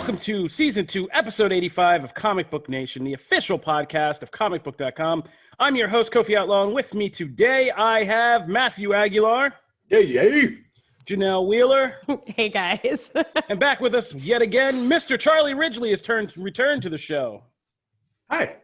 Welcome to Season 2, Episode 85 of Comic Book Nation, the official podcast of ComicBook.com. I'm your host, Kofi Outlaw, and with me today I have Matthew Aguilar. Yay! Janelle Wheeler. Hey, guys. And back with us yet again, Mr. Charlie Ridgely has returned to the show. Hi.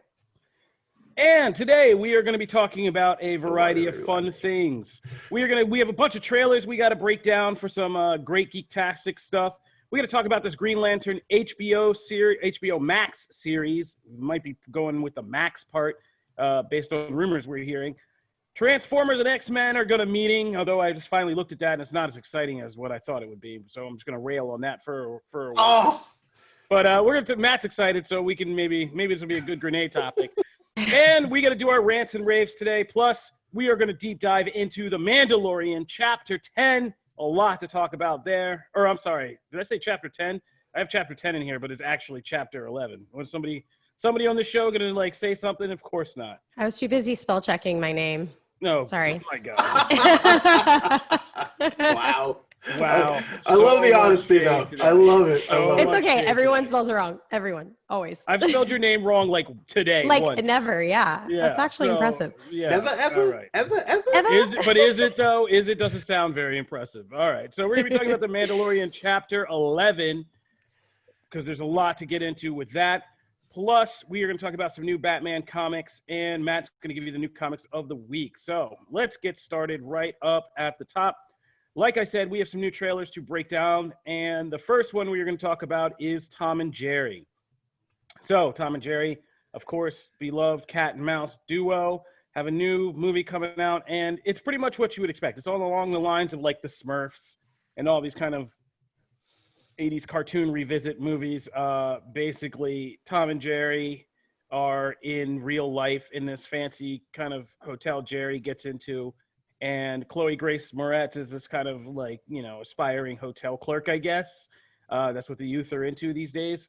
And today we are going to be talking about a variety of fun things. We have a bunch of trailers we got to break down for some great geektastic stuff. We're going to talk about this Green Lantern HBO Max series. We might be going with the Max part based on rumors we're hearing. Transformers and X-Men are going to meeting, although I just finally looked at that and it's not as exciting as what I thought it would be. So I'm just going to rail on that for a while. Oh. But we're going to Matt's excited, so we can maybe this will be a good grenade topic. And we got to do our rants and raves today. Plus, we are going to deep dive into the Mandalorian Chapter 10. A lot to talk about there. Or I'm sorry, did I say Chapter 10? I have Chapter 10 in here, but it's actually Chapter 11. Was somebody on the show going to say something? Of course not. I was too busy spell checking my name. No. Sorry. Oh my God. Wow. Wow. I love the honesty, though. I love it. It's okay. Everyone spells it wrong. Everyone. Always. I've spelled your name wrong today. Once. Never. Yeah. That's actually impressive. Yeah. Never, ever? All right. Ever? Is it though? It doesn't sound very impressive. All right. So we're going to be talking about the Mandalorian Chapter 11 because there's a lot to get into with that. Plus, we are going to talk about some new Batman comics, and Matt's going to give you the new comics of the week. So let's get started right up at the top. Like I said, we have some new trailers to break down, and the first one we're going to talk about is Tom and Jerry. So Tom and Jerry, of course, beloved cat and mouse duo, have a new movie coming out, and it's pretty much what you would expect. It's all along the lines of like the Smurfs and all these kind of 80s cartoon revisit movies. Basically, Tom and Jerry are in real life in this fancy kind of hotel Jerry gets into. And Chloe Grace Moretz is this kind of aspiring hotel clerk, I guess. That's what the youth are into these days.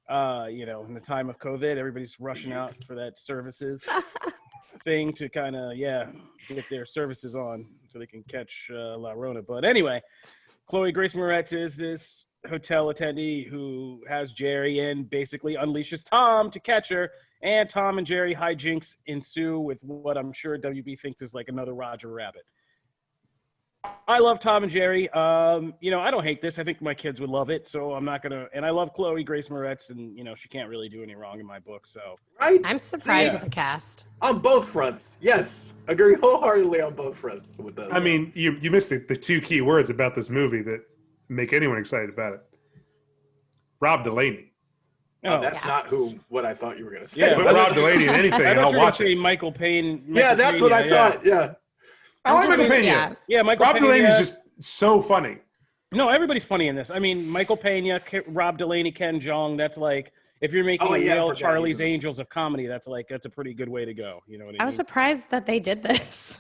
In the time of COVID, everybody's rushing out for that services thing to kind of, get their services on so they can catch La Rona. But anyway, Chloe Grace Moretz is this hotel attendee who has Jerry and basically unleashes Tom to catch her. And Tom and Jerry hijinks ensue with what I'm sure WB thinks is like another Roger Rabbit. I love Tom and Jerry. I don't hate this. I think my kids would love it. So I'm not going to. And I love Chloe Grace Moretz. And, she can't really do any wrong in my book. So. Right? I'm surprised with the cast. On both fronts. Yes. Agree wholeheartedly on both fronts with those. I mean, you missed the two key words about this movie that make anyone excited about it. Rob Delaney. Oh, that's not what I thought you were going to say. Yeah, but Rob Delaney in anything, and I'll watch it. Michael Payne. That's what I thought. Yeah. I like Michael Pena. Yeah, Michael Rob Pena. Delaney is just so funny. No, everybody's funny in this. I mean, Michael Pena, Rob Delaney, Ken Jeong. That's like if you're making real Charlie's Angels of comedy. That's a pretty good way to go. You know what I mean? I was surprised that they did this.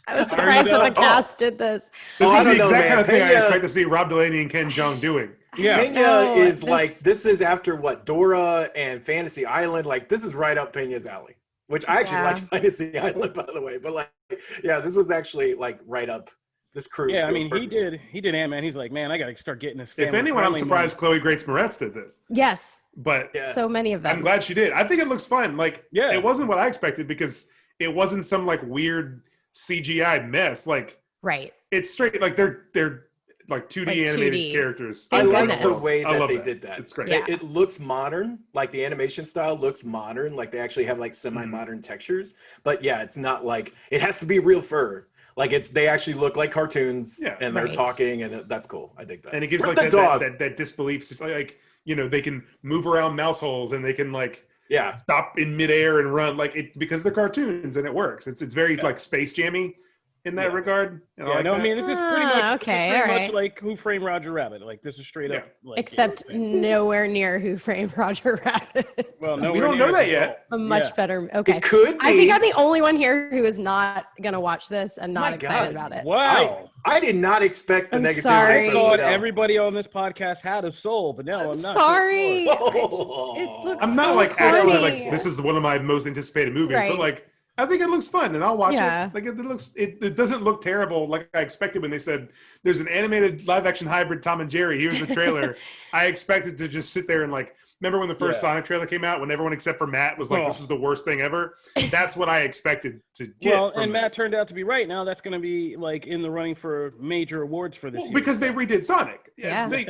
I was surprised that the cast did this. This is the exact kind of thing I expect to see Rob Delaney and Ken Jeong doing. Yeah, Pena is this is after what Dora and Fantasy Island. Like this is right up Pena's alley, which I actually like Fantasy Island, by the way. But this was actually right up this crew. Yeah, I mean he did Ant-Man. He's like, man, I got to start getting this. If anyone, I'm surprised Chloe Grace Moretz did this. Yes, but so many of them. I'm glad she did. I think it looks fun. It wasn't what I expected because it wasn't some weird CGI mess. Right. It's straight they're 2D animated characters. I like the way that they did that. It's great. Yeah. It looks modern. The animation style looks modern. They actually have semi-modern textures. But yeah, it's not it has to be real fur. They actually look like cartoons and they're talking and that's cool. I dig that. And it gives that disbelief. It's they can move around mouse holes and they can stop in midair and run because they're cartoons and it works. It's very Space Jammy in that regard. This is pretty much like Who Framed Roger Rabbit. This is straight up. Except nowhere near Who Framed Roger Rabbit. Well, we don't know that yet. A much better. Okay. It could be. I think I'm the only one here who is not going to watch this and not excited about it. Wow. I did not expect the negativity. Sorry. I thought everybody on this podcast had a soul, but no, I'm not. Sorry. So it looks I'm not so actually corny. this is one of my most anticipated movies, but I think it looks fun, and I'll watch Yeah. it. Like it doesn't look terrible like I expected when they said there's an animated live-action hybrid Tom and Jerry. Here's the trailer. I expected to just sit there and like, remember when the first Sonic trailer came out, when everyone except for Matt was like, "This is the worst thing ever." That's what I expected to get. Well, and Matt turned out to be right. Now that's going to be like in the running for major awards for this year. Because they redid Sonic. Yeah. Hey,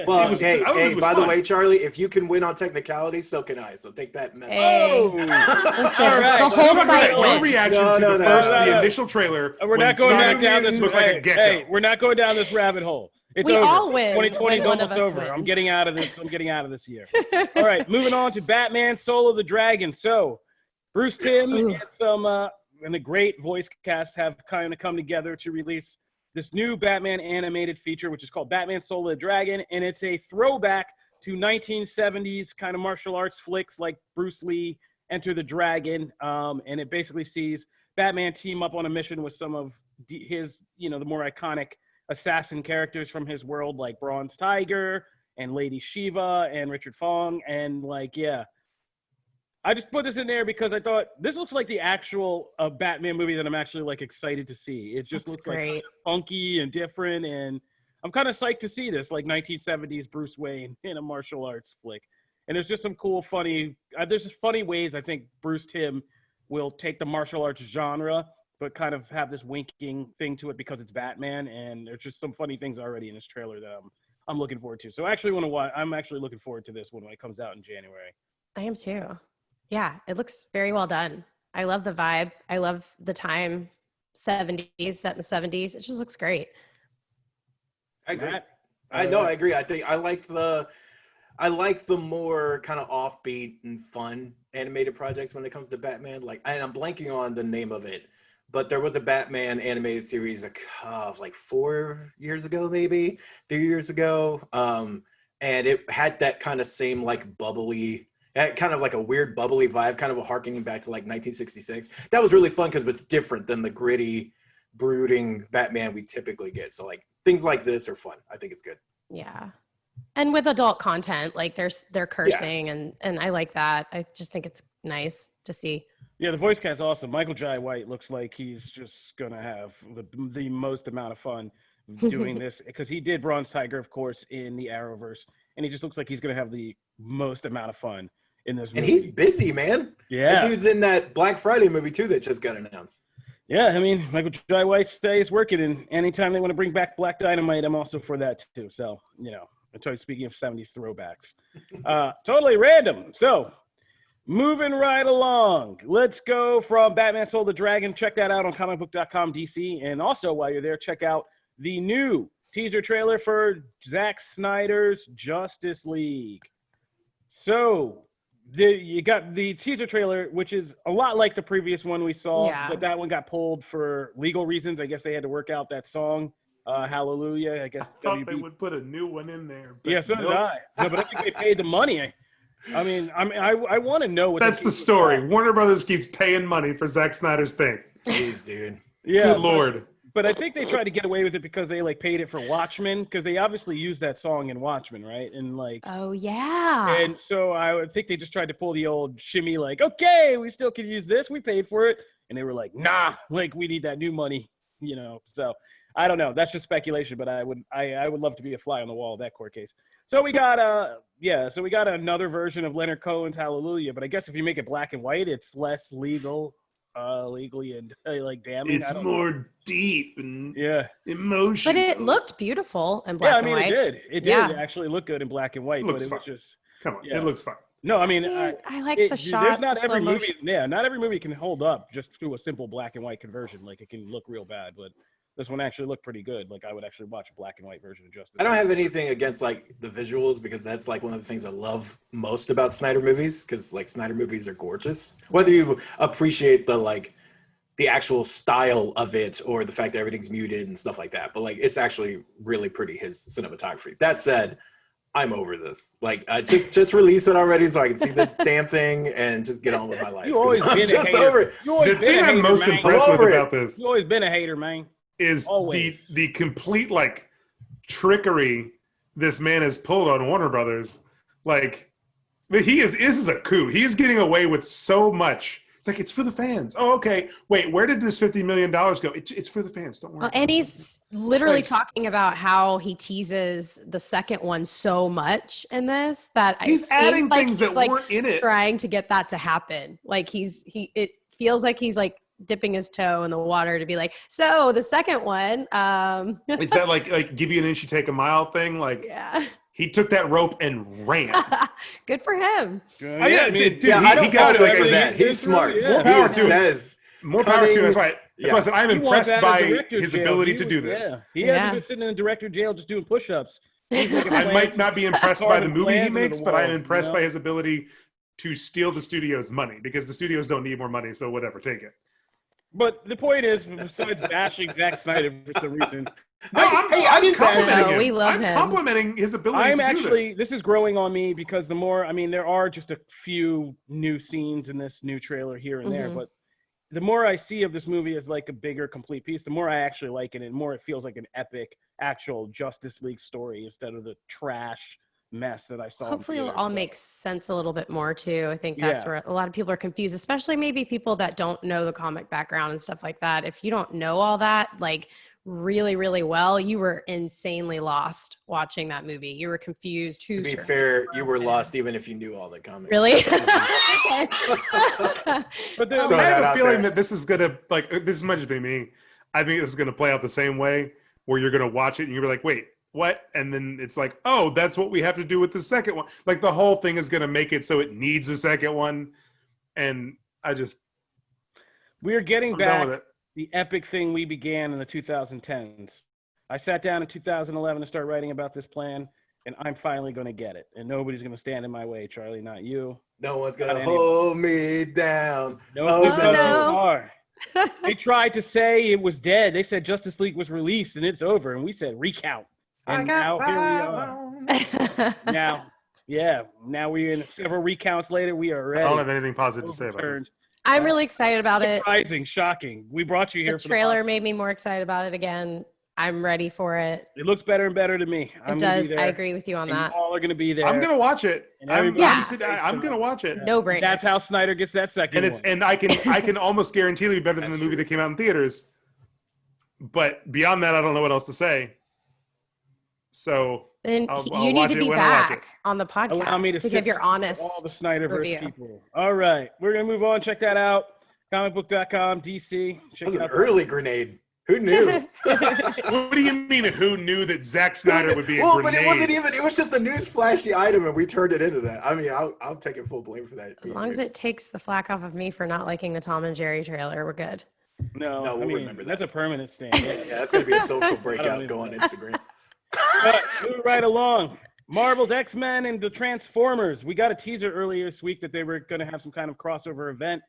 by the way, Charlie, if you can win on technicality, so can I. So take that message. Hey. Listen, All right. The whole site Your reaction to the initial trailer. We're not going back down this. Hey, we're not going down this rabbit hole. It's we over. all win. 2020 is one almost of us over. wins. I'm getting out of this year. All right, moving on to Batman: Soul of the Dragon. So, Bruce Timm and the great voice cast have kind of come together to release this new Batman animated feature, which is called Batman: Soul of the Dragon, and it's a throwback to 1970s kind of martial arts flicks like Bruce Lee, Enter the Dragon, and it basically sees Batman team up on a mission with some of his, the more iconic assassin characters from his world, like Bronze Tiger and Lady Shiva and Richard Fong, and I just put this in there because I thought this looks like the actual Batman movie that I'm actually like excited to see. It just looks like kind of funky and different, and I'm kind of psyched to see this like 1970s Bruce Wayne in a martial arts flick. And there's just some cool, funny. There's just funny ways I think Bruce Timm will take the martial arts genre, but kind of have this winking thing to it because it's Batman. And there's just some funny things already in this trailer that I'm looking forward to. So I actually want to watch. I'm actually looking forward to this one when it comes out in January. I am too. Yeah, it looks very well done. I love the vibe. I love the time, 70s, set in the 70s. It just looks great. I agree. I agree. I think I like the more kind of offbeat and fun animated projects when it comes to Batman. Like, and I'm blanking on the name of it, but there was a Batman animated series like 4 years ago, maybe 3 years ago. And it had that kind of same like bubbly, kind of like a weird bubbly vibe, kind of a harkening back to like 1966. That was really fun because it's different than the gritty, brooding Batman we typically get. So like things like this are fun. I think it's good. Yeah. And with adult content, like they're cursing and I like that. I just think it's nice to see. Yeah, the voice cast's awesome. Michael Jai White looks like he's just gonna have the most amount of fun doing this because he did Bronze Tiger, of course, in the Arrowverse, and he just looks like he's gonna have the most amount of fun in this movie. And he's busy, man. Yeah, the dude's in that Black Friday movie too that just got announced. Yeah, I mean, Michael Jai White stays working, and anytime they want to bring back Black Dynamite, I'm also for that too. So, speaking of 70s throwbacks, totally random. So, moving right along, let's go from Batman Soul of the Dragon. Check that out on comicbook.com DC. And also, while you're there, check out the new teaser trailer for Zack Snyder's Justice League. So, you got the teaser trailer, which is a lot like the previous one we saw, but that one got pulled for legal reasons. I guess they had to work out that song. Hallelujah. I guess I thought they would put a new one in there. Yeah, so did I. No, but I think they paid the money. I want to know what. That's the story. Warner Brothers keeps paying money for Zack Snyder's thing. Jeez, dude. Yeah, good Lord. But I think they tried to get away with it because they paid it for Watchmen, because they obviously used that song in Watchmen, right? And oh yeah. And so I would think they just tried to pull the old shimmy, like, okay, we still can use this, we paid for it, and they were like, nah, we need that new money, So I don't know. That's just speculation, but I would love to be a fly on the wall of that court case. So we got another version of Leonard Cohen's Hallelujah, but I guess if you make it black and white, it's less legally and damning. It's more deep and emotional. But it looked beautiful in black and white. It did actually look good in black and white. Looks but it fine. was just it looks fine. No, I mean, I like the shots. There's not every movie. Yeah, not every movie can hold up just through a simple black and white conversion. Like, it can look real bad, but this one actually looked pretty good. Like, I would actually watch a black and white version of Justice. I don't have anything against the visuals, because that's one of the things I love most about Snyder movies, because Snyder movies are gorgeous. Whether you appreciate the actual style of it or the fact that everything's muted and stuff like that, but it's actually really pretty, his cinematography. That said, I'm over this. Just release it already so I can see the damn thing and just get on with my life. You've always been a hater. The thing I'm most impressed with about this, you've always been a hater, man, is the complete trickery this man has pulled on Warner Brothers. This is a coup. He is getting away with so much It's like, it's for the fans. Oh, okay. Wait, where did this $50 million go? It's for the fans. Don't worry. Well, and he's literally talking about how he teases the second one so much in this that he's adding things that weren't in it, trying to get that to happen. Like it feels like he's like dipping his toe in the water to be like, so the second one. Is that like give you an inch, you take a mile thing? Like, yeah. He took that rope and ran. Good for him. I don't got it for that. He's smart. Yeah. More power to him. More power to him. That's why I said I'm impressed by his ability to do this. Yeah. He hasn't been sitting in a director jail just doing push-ups. I might not be impressed by the movie he makes, but I'm impressed by his ability to steal the studio's money, because the studios don't need more money, so whatever, take it. But the point is, besides bashing Zack Snyder for some reason, I didn't bash him. We love him. I'm complimenting his ability to do this is growing on me, because the more, there are just a few new scenes in this new trailer here and there, but the more I see of this movie as like a bigger, complete piece, the more I actually like it, and the more it feels like an epic, actual Justice League story instead of the trash mess that I saw. Hopefully it'll all make sense a little bit more too. I think that's where a lot of people are confused, especially maybe people that don't know the comic background and stuff like that. If you don't know all that like really, really well, you were insanely lost watching that movie. You were confused. To be fair, you were lost even if you knew all the comics. Really? But I have a feeling that this is gonna this might just be me. I think this is gonna play out the same way, where you're gonna watch it and you're like, wait, what? And then it's like, oh, that's what we have to do with the second one. Like, the whole thing is going to make it so it needs a second one. And we're getting back the epic thing we began in the 2010s. I sat down in 2011 to start writing about this plan, and I'm finally going to get it. And nobody's going to stand in my way, Charlie, not you. No one's going to hold me down. No. They tried to say it was dead. They said Justice League was released and it's over. And we said recount. And now here we are. Now we're in several recounts later. We are ready. I don't have anything positive to say about this. I'm really excited about it. Surprising, shocking. We brought you here. The trailer made me more excited about it again. I'm ready for it. It looks better and better to me. It does. I agree with you on that. You all are going to be there. I'm going to watch it. I'm going to watch it. No brainer. That's how Snyder gets that second one. And I can almost guarantee it'll be better than the movie that came out in theaters. But beyond that, I don't know what else to say. So then I'll you need to be back on the podcast allow me to give your honest all the Snyderverse review. people. All right, we're gonna move on. Check that out. ComicBook.com, DC. Check that was an early grenade. Who knew? What do you mean? Who knew that Zack Snyder would be a grenade? But it wasn't even. It was just a news flashy item, and we turned it into that. I'll take it full blame for that. As long as it takes the flack off of me for not liking the Tom and Jerry trailer, we're good. No, we'll remember that. That's a permanent stain. Yeah, that's gonna be a social breakout. Go on Instagram. But move right along. Marvel's X-Men and the Transformers. We got a teaser earlier this week that they were going to have some kind of crossover event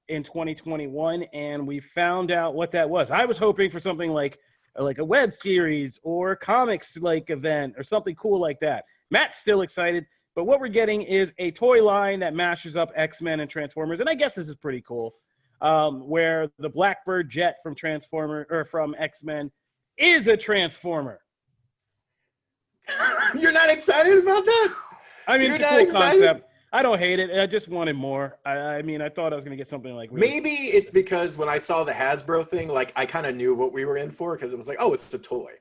in 2021, and we found out what that was. I was hoping for something like a web series or comics like event or something cool like that. Matt's still excited, but what we're getting is a toy line that mashes up X-Men and Transformers, and I guess this is pretty cool. Where the Blackbird jet from from X-Men is a Transformer. You're not excited about that? It's a cool concept. I don't hate it. I just wanted more. I thought I was going to get something like... Maybe it's because when I saw the Hasbro thing, I kind of knew what we were in for, because it was like, oh, it's a toy.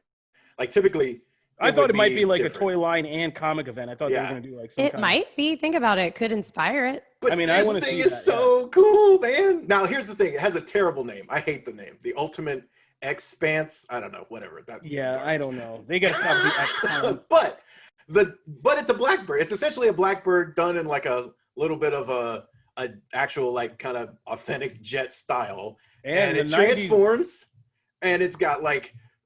Typically... I thought it might be like a toy line and comic event. I thought they were going to do some It might be. Think about it. It could inspire it. But I want to see this thing is so cool, man. Now, here's the thing. It has a terrible name. I hate the name. The Ultimate Expanse. I don't know. Whatever. I don't know. They got to stop the But it's a Blackbird. It's essentially a Blackbird done in a little bit of a actual kind of authentic jet style. And it transforms, and it's got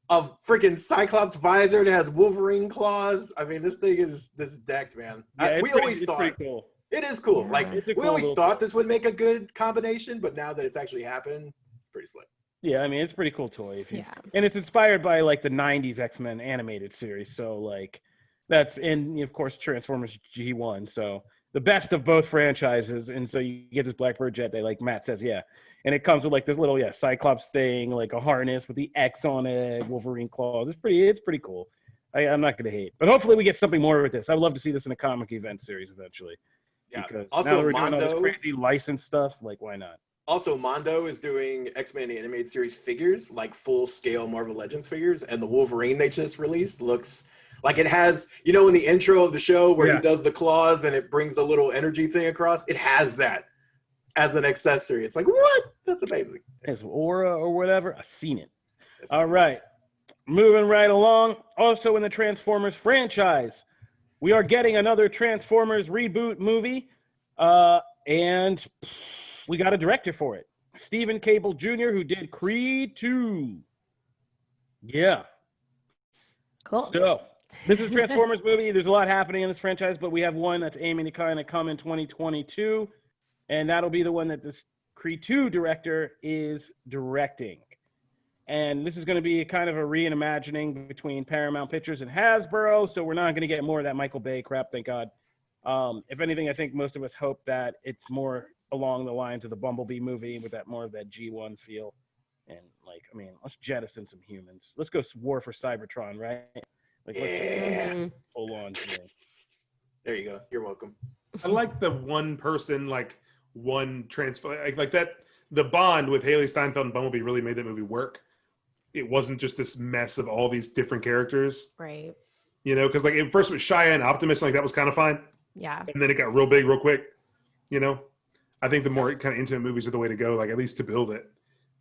a freaking Cyclops visor. It has Wolverine claws. This thing is decked, man. We always thought pretty cool. It is cool. We always thought this would make a good combination, but now that it's actually happened, it's pretty slick. Yeah, it's a pretty cool toy. And it's inspired by the 90s X-Men animated series. So that's of course Transformers G1. So the best of both franchises. And so you get this Blackbird jet. They Matt says, and it comes with this little Cyclops thing, a harness with the X on it, Wolverine claws. It's pretty cool. I'm not gonna hate, but hopefully we get something more with this. I would love to see this in a comic event series eventually. Yeah. Because also, now that we're doing all this crazy license stuff, like, why not? Also, Mondo is doing X-Men the Animated Series figures, like full-scale Marvel Legends figures, and the Wolverine they just released looks like it has, in the intro of the show where he does the claws and it brings the little energy thing across, it has that as an accessory. It's like, what? That's amazing. It's Aura or whatever. I've seen it. All right. Moving right along. Also in the Transformers franchise, we are getting another Transformers reboot movie. And we got a director for it. Stephen Cable Jr., who did Creed 2. Yeah. Cool. So, this is a Transformers movie. There's a lot happening in this franchise, but we have one that's aiming to kind of come in 2022. And that'll be the one that this Creed 2 director is directing. And this is going to be kind of a reimagining between Paramount Pictures and Hasbro. So we're not going to get more of that Michael Bay crap, thank God. If anything, I think most of us hope that it's more along the lines of the Bumblebee movie with that more of that G1 feel. And let's jettison some humans. Let's go war for Cybertron, right? Hold on. There you go. You're welcome. I like the one person, one transfer, like that. The bond with Haley Steinfeld and Bumblebee really made that movie work. It wasn't just this mess of all these different characters. Right. Because at first it was Shia and Optimus, that was kind of fine. Yeah. And then it got real big real quick. I think the more kind of intimate movies are the way to go, at least to build it.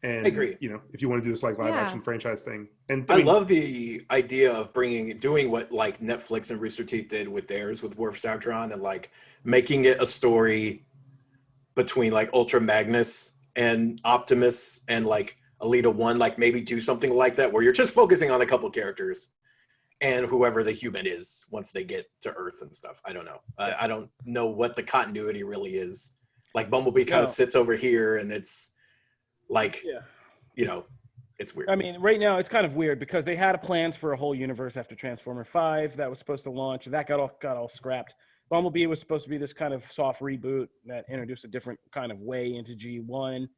And I agree. If you want to do this live action franchise thing. And I love the idea of doing what Netflix and Rooster Teeth did with theirs with War for Cybertron and making it a story between Ultra Magnus and Optimus and Alita 1, maybe do something like that where you're just focusing on a couple characters and whoever the human is once they get to Earth and stuff. I don't know. I don't know what the continuity really is. Bumblebee kind of sits over here and it's it's weird. I mean, right now it's kind of weird because they had plans for a whole universe after Transformer 5 that was supposed to launch. That got all scrapped. Bumblebee was supposed to be this kind of soft reboot that introduced a different kind of way into G1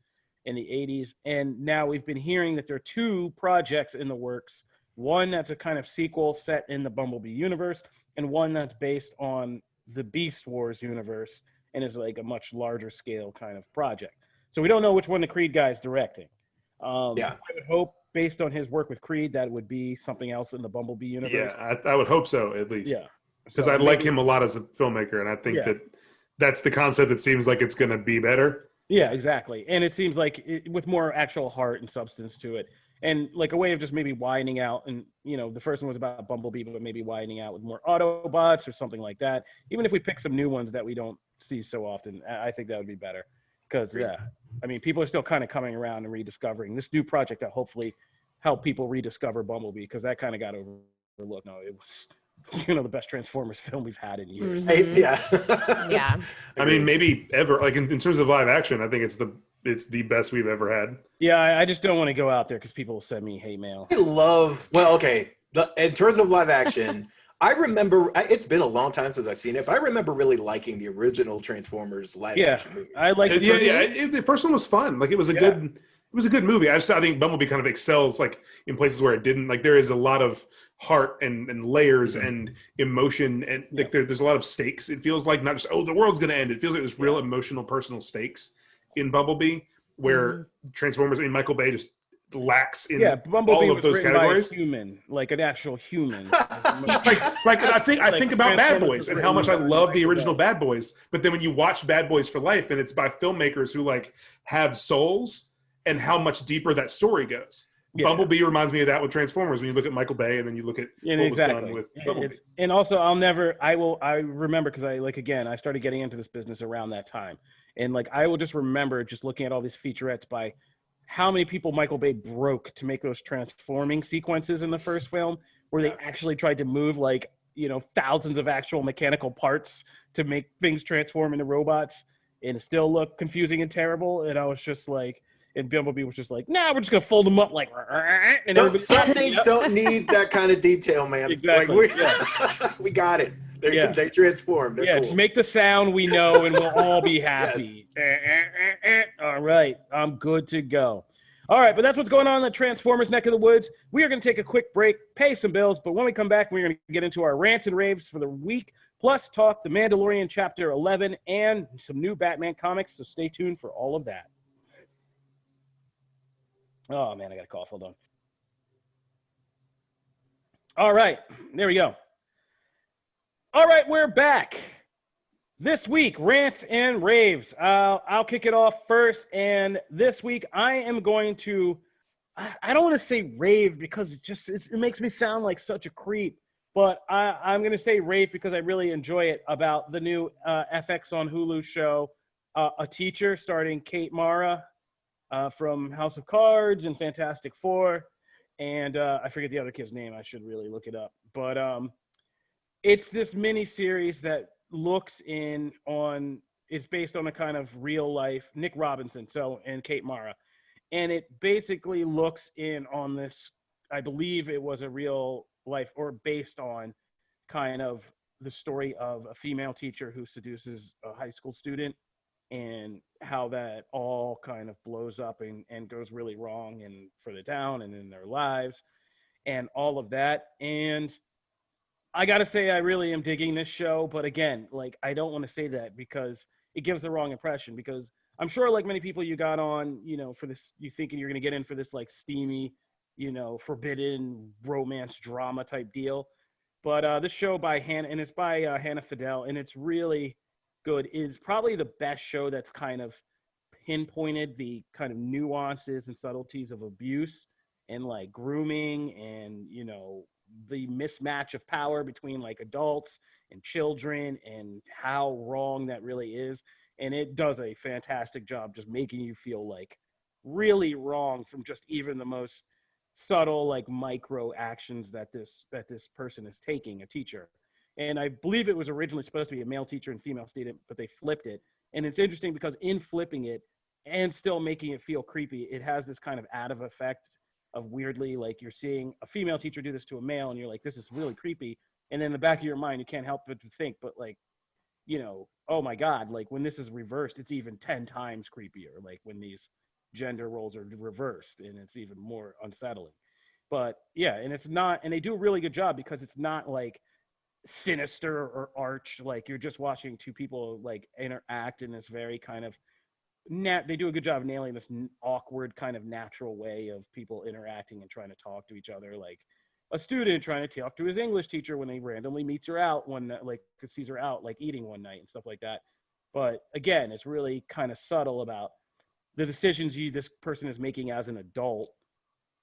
in the 80s. And now we've been hearing that there are two projects in the works. One that's a kind of sequel set in the Bumblebee universe, and one that's based on the Beast Wars universe and is a much larger scale kind of project. So we don't know which one the Creed guy is directing. I would hope, based on his work with Creed, that it would be something else in the Bumblebee universe. Yeah, I would hope so, at least. Yeah. Because I like him a lot as a filmmaker, and I think that's the concept that seems like it's going to be better. Yeah, exactly. And it seems with more actual heart and substance to it. And a way of just maybe widening out. And, the first one was about Bumblebee, but maybe widening out with more Autobots or something like that. Even if we pick some new ones that we don't see so often, I think that would be better. Because, people are still kind of coming around and rediscovering this new project that hopefully help people rediscover Bumblebee, because that kind of got overlooked. No, it was... the best Transformers film we've had in years. Mm-hmm. Yeah. I mean, maybe ever. In terms of live action, I think it's the best we've ever had. Yeah, I just don't want to go out there because people will send me hate mail. In terms of live action, I remember it's been a long time since I've seen it, but I remember really liking the original Transformers live action movie. I like it. The first one was fun. It was a good movie. I think Bumblebee kind of excels in places where it didn't. There is a lot of heart and layers and emotion, and there's a lot of stakes. It feels like not just the world's gonna end. It feels like there's real emotional, personal stakes in Bumblebee, where Transformers, Michael Bay just lacks in Bumblebee all of those categories. By a human, an actual human. I think about Bad Boys and how much I love the original Bad Boys, but then when you watch Bad Boys for Life and it's by filmmakers who have souls and how much deeper that story goes. Yeah. Bumblebee reminds me of that with Transformers when you look at Michael Bay and then you look at what was done with Bumblebee. And also I remember because I started getting into this business around that time. And I will just remember just looking at all these featurettes by how many people Michael Bay broke to make those transforming sequences in the first film where they actually tried to move thousands of actual mechanical parts to make things transform into robots and still look confusing and terrible. And I was just and Bumblebee was just nah, we're just gonna fold them up and some things don't need that kind of detail, man. Exactly. We got it. They transform. They're cool. Just make the sound we know and we'll all be happy. All right, I'm good to go. All right, but that's what's going on in the Transformers neck of the woods. We are going to take a quick break, pay some bills, but when we come back, we're going to get into our rants and raves for the week, plus talk the Mandalorian Chapter 11 and some new Batman comics, so stay tuned for all of that. Oh, man, I got a cough. Hold on. All right, there we go. All right, we're back. This week, rants and raves. I'll kick it off first, and this week I am going to, I don't want to say rave because it makes me sound like such a creep, but I'm going to say rave because I really enjoy it, about the new FX on Hulu show, A Teacher, starring Kate Mara from House of Cards and Fantastic Four, and I forget the other kid's name. I should really look it up, but it's this mini series that it's based on a kind of real life Nick Robinson and Kate Mara, and it basically looks in on this, I believe it was a real life or based on kind of the story of a female teacher who seduces a high school student, and how that all kind of blows up and goes really wrong and further down and in their lives and all of that. And I got to say, I really am digging this show, but again, like, I don't want to say that because it gives the wrong impression, because I'm sure, like many people, you got on, for this, you thinking you're going to get in for this, like, steamy, forbidden romance drama type deal. But this show by Hannah, and it's by Hannah Fidel, and it's really good. It's probably the best show that's kind of pinpointed the kind of nuances and subtleties of abuse and, like, grooming and, the mismatch of power between, like, adults and children and how wrong that really is. And it does a fantastic job just making you feel, like, really wrong from just even the most subtle, like, micro actions that this person is taking, a teacher. And I believe it was originally supposed to be a male teacher and female student, but they flipped it. And it's interesting because in flipping it and still making it feel creepy, it has this kind of additive effect of, weirdly, like, you're seeing a female teacher do this to a male and you're like, this is really creepy. And then in the back of your mind, you can't help but to think, but, like, oh my God, like, when this is reversed, it's even 10 times creepier. Like, when these gender roles are reversed, and it's even more unsettling. But yeah, and they do a really good job because it's not, like, sinister or arch. Like, you're just watching two people, like, interact in this very kind of they do a good job of nailing this awkward kind of natural way of people interacting and trying to talk to each other, like a student trying to talk to his English teacher when he randomly meets her out sees her out, like, eating one night and stuff like that. But again, it's really kind of subtle about the decisions this person is making as an adult,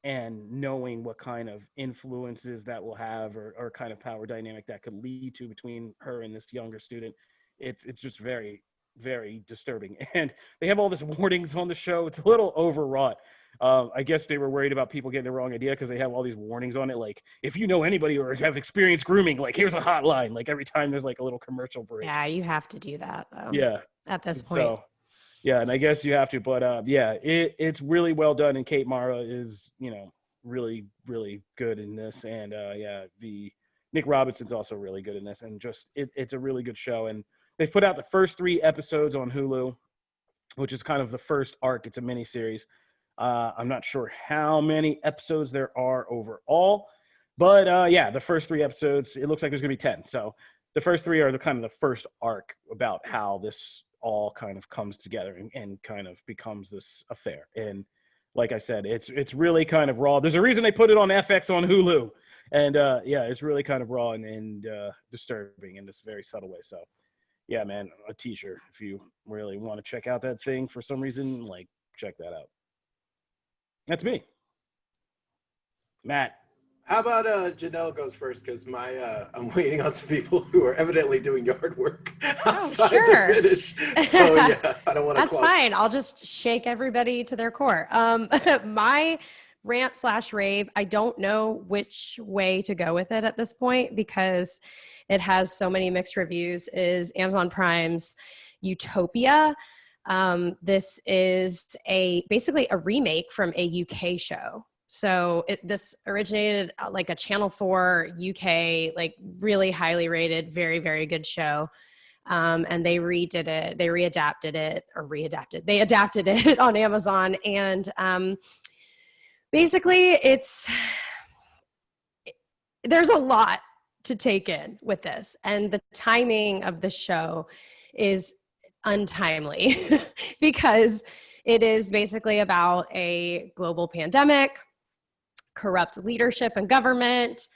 and knowing what kind of influences that will have, or kind of power dynamic that could lead to between her and this younger student. It's just very, very disturbing. And they have all this warnings on the show. It's a little overwrought. I guess they were worried about people getting the wrong idea because they have all these warnings on it. Like, if you know anybody or have experienced grooming, like, here's a hotline. Like, every time there's, like, a little commercial break. Yeah, you have to do that, though. Yeah. At this point. So, yeah, and I guess you have to. But yeah, it's really well done. And Kate Mara is, really, really good in this. And yeah, the Nick Robinson's also really good in this. And just it's a really good show. And they put out the first 3 episodes on Hulu, which is kind of the first arc. It's a miniseries. I'm not sure how many episodes there are overall, but yeah, the first 3 episodes, it looks like there's going to be 10. So the first 3 are the kind of the first arc about how this all kind of comes together and kind of becomes this affair. And like I said, it's really kind of raw. There's a reason they put it on FX on Hulu. And yeah, it's really kind of raw and disturbing in this very subtle way. So yeah, man, A Teacher, if you really want to check out that thing for some reason, like, check that out. That's me. Matt. How about Janelle goes first, because I'm waiting on some people who are evidently doing yard work outside to finish. So yeah, I don't want to. That's fine. I'll just shake everybody to their core. My rant/rave, I don't know which way to go with it at this point because it has so many mixed reviews, is Amazon Prime's Utopia. This is basically a remake from a UK show. So this originated like a Channel 4 UK, like, really highly rated, very, very good show. And they redid it, they adapted it on Amazon. And Basically, there's a lot to take in with this, and the timing of the show is untimely because it is basically about a global pandemic, corrupt leadership and government,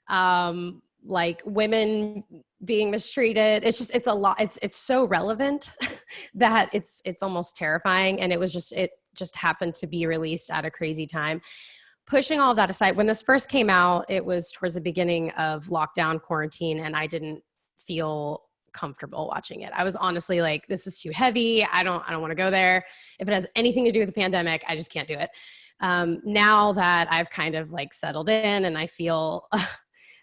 like women being mistreated. It's a lot. It's so relevant that it's almost terrifying. And it just happened to be released at a crazy time. Pushing all of that aside, when this first came out, it was towards the beginning of lockdown quarantine, and I didn't feel comfortable watching it. I was honestly like, this is too heavy. I don't want to go there. If it has anything to do with the pandemic, I just can't do it. Now that I've kind of like settled in and I feel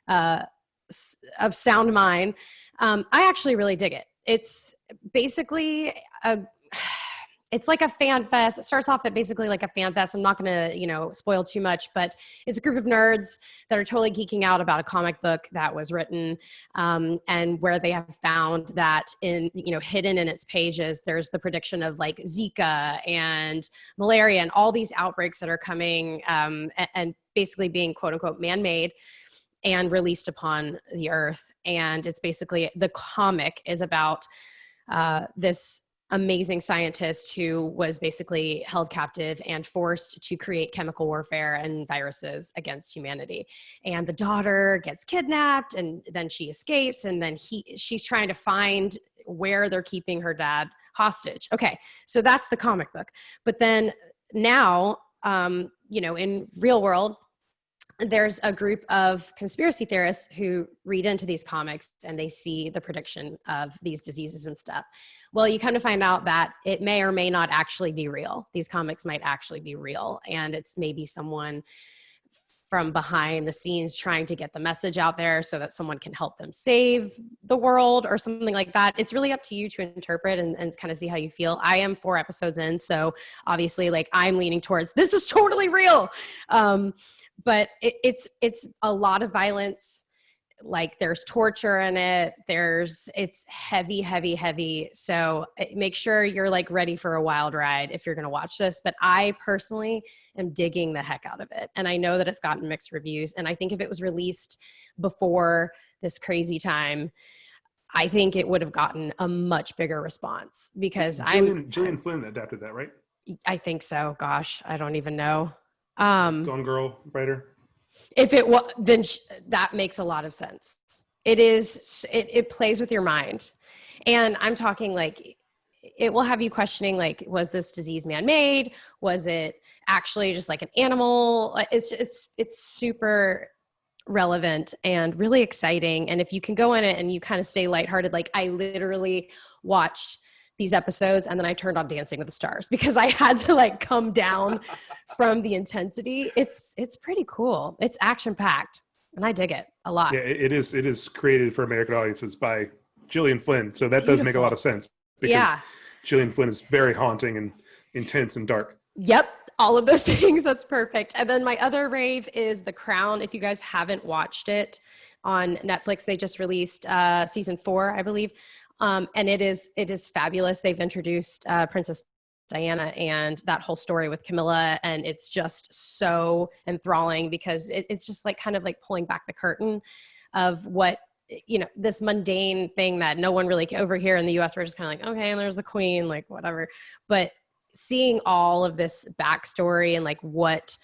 of sound mind, I actually really dig it. It's basically it's like a fan fest. It starts off at basically like a fan fest. I'm not going to, spoil too much, but it's a group of nerds that are totally geeking out about a comic book that was written, and where they have found that hidden in its pages, there's the prediction of like Zika and malaria and all these outbreaks that are coming, and basically being quote unquote man-made and released upon the earth. And it's basically, the comic is about this amazing scientist who was basically held captive and forced to create chemical warfare and viruses against humanity. And the daughter gets kidnapped, and then she escapes, and then she's trying to find where they're keeping her dad hostage. Okay, so that's the comic book. But then now, in real world, there's a group of conspiracy theorists who read into these comics and they see the prediction of these diseases and stuff. Well, you kind of find out that it may or may not actually be real. These comics might actually be real. And it's maybe someone from behind the scenes trying to get the message out there so that someone can help them save the world or something like that. It's really up to you to interpret and kind of see how you feel. I am 4 episodes in, so obviously like I'm leaning towards this is totally real. But it's a lot of violence. Like there's torture in it. It's heavy, heavy, heavy. So make sure you're like ready for a wild ride if you're going to watch this. But I personally am digging the heck out of it. And I know that it's gotten mixed reviews. And I think if it was released before this crazy time, I think it would have gotten a much bigger response because Gillian Flynn adapted that, right? I think so. Gosh, I don't even know. Gone Girl writer. If it was, then that makes a lot of sense. It plays with your mind. And I'm talking like, it will have you questioning, like, was this disease man-made? Was it actually just like an animal? It's super relevant and really exciting. And if you can go in it and you kind of stay lighthearted, like I literally watched these episodes and then I turned on Dancing with the Stars because I had to like come down from the intensity. It's pretty cool. It's action packed and I dig it a lot. Yeah, it is created for American audiences by Gillian Flynn. So that does make a lot of sense because Gillian Flynn is very haunting and intense and dark. Yep. All of those things. That's perfect. And then my other rave is The Crown. If you guys haven't watched it on Netflix, they just released season 4, I believe. And it is fabulous. They've introduced Princess Diana and that whole story with Camilla. And it's just so enthralling because it's just like kind of like pulling back the curtain of what, this mundane thing that no one really over here in the US, we're just kind of like, okay, and there's the queen, like whatever. But seeing all of this backstory and like what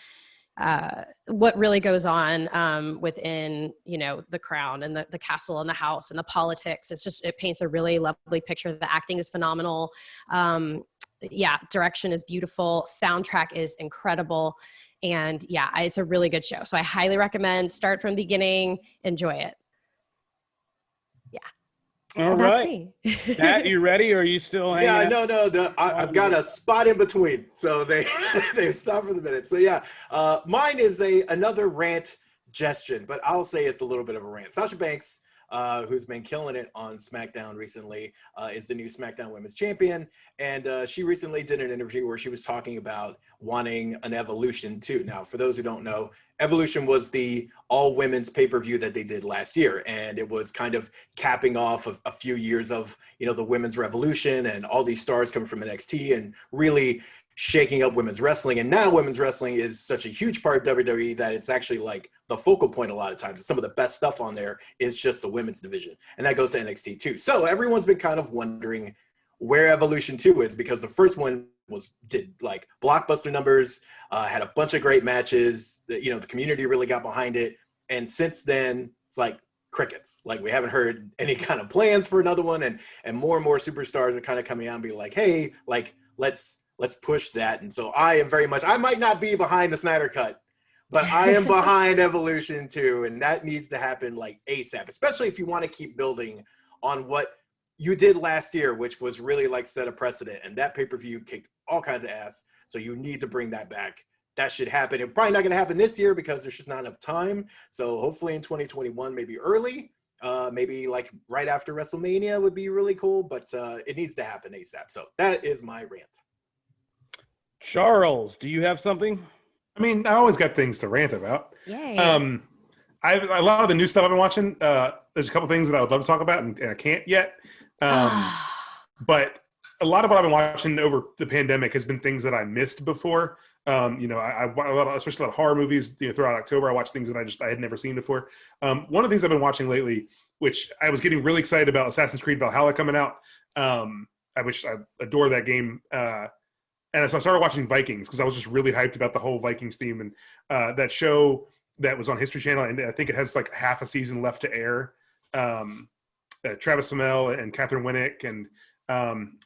really goes on within, the crown and the castle and the house and the politics. It paints a really lovely picture. The acting is phenomenal. Direction is beautiful. Soundtrack is incredible. And it's a really good show. So I highly recommend start from the beginning, enjoy it. All right. Matt, you ready or are you still hanging out? No. I've got a spot in between. So they've stopped for the minute. So mine is another rant gestion, but I'll say it's a little bit of a rant. Sasha Banks, who's been killing it on SmackDown recently, is the new SmackDown Women's Champion. And she recently did an interview where she was talking about wanting an Evolution too. Now, for those who don't know, Evolution was the all-women's pay-per-view that they did last year. And it was kind of capping off of a few years of, the women's revolution and all these stars coming from NXT and really shaking up women's wrestling. And now women's wrestling is such a huge part of WWE that it's actually like the focal point a lot of times. Some of the best stuff on there is just the women's division. And that goes to NXT too. So everyone's been kind of wondering where Evolution 2 is, because the first one did like blockbuster numbers, had a bunch of great matches. The community really got behind it. And since then, it's like crickets. Like, we haven't heard any kind of plans for another one, and more superstars are kind of coming out and be like, hey, like let's push that. And so I am very much, I might not be behind the Snyder Cut, but I am behind Evolution 2, and that needs to happen like ASAP, especially if you want to keep building on what you did last year, which was really like set a precedent, and that pay-per-view kicked all kinds of ass. So you need to bring that back. That should happen. It's probably not going to happen this year because there's just not enough time. So hopefully in 2021, maybe early, maybe like right after WrestleMania would be really cool, but it needs to happen ASAP. So that is my rant. Charles, do you have something? I mean, I always got things to rant about. Yay. A lot of the new stuff I've been watching, there's a couple things that I would love to talk about, and I can't yet. But a lot of what I've been watching over the pandemic has been things that I missed before. I especially a lot of horror movies. Throughout October, I watched things that I had never seen before. One of the things I've been watching lately, which I was getting really excited about, Assassin's Creed Valhalla coming out. I adore that game. And so I started watching Vikings because I was just really hyped about the whole Vikings theme, and that show that was on History Channel, and I think it has like half a season left to air. Travis Fimmel and Catherine Winnick and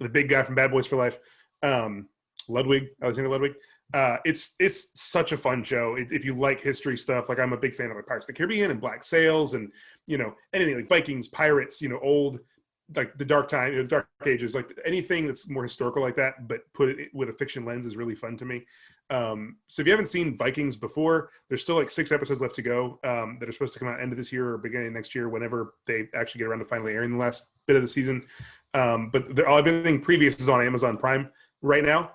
the big guy from Bad Boys for Life, Alexander Ludwig. It's such a fun show. If you like history stuff, like I'm a big fan of like Pirates of the Caribbean and Black Sails, and anything like Vikings, pirates, old, like the dark time, the dark ages, like anything that's more historical like that, but put it with a fiction lens is really fun to me. So if you haven't seen Vikings before, there's still like 6 episodes left to go that are supposed to come out end of this year or beginning of next year, whenever they actually get around to finally airing the last bit of the season. But everything previous is on Amazon Prime right now.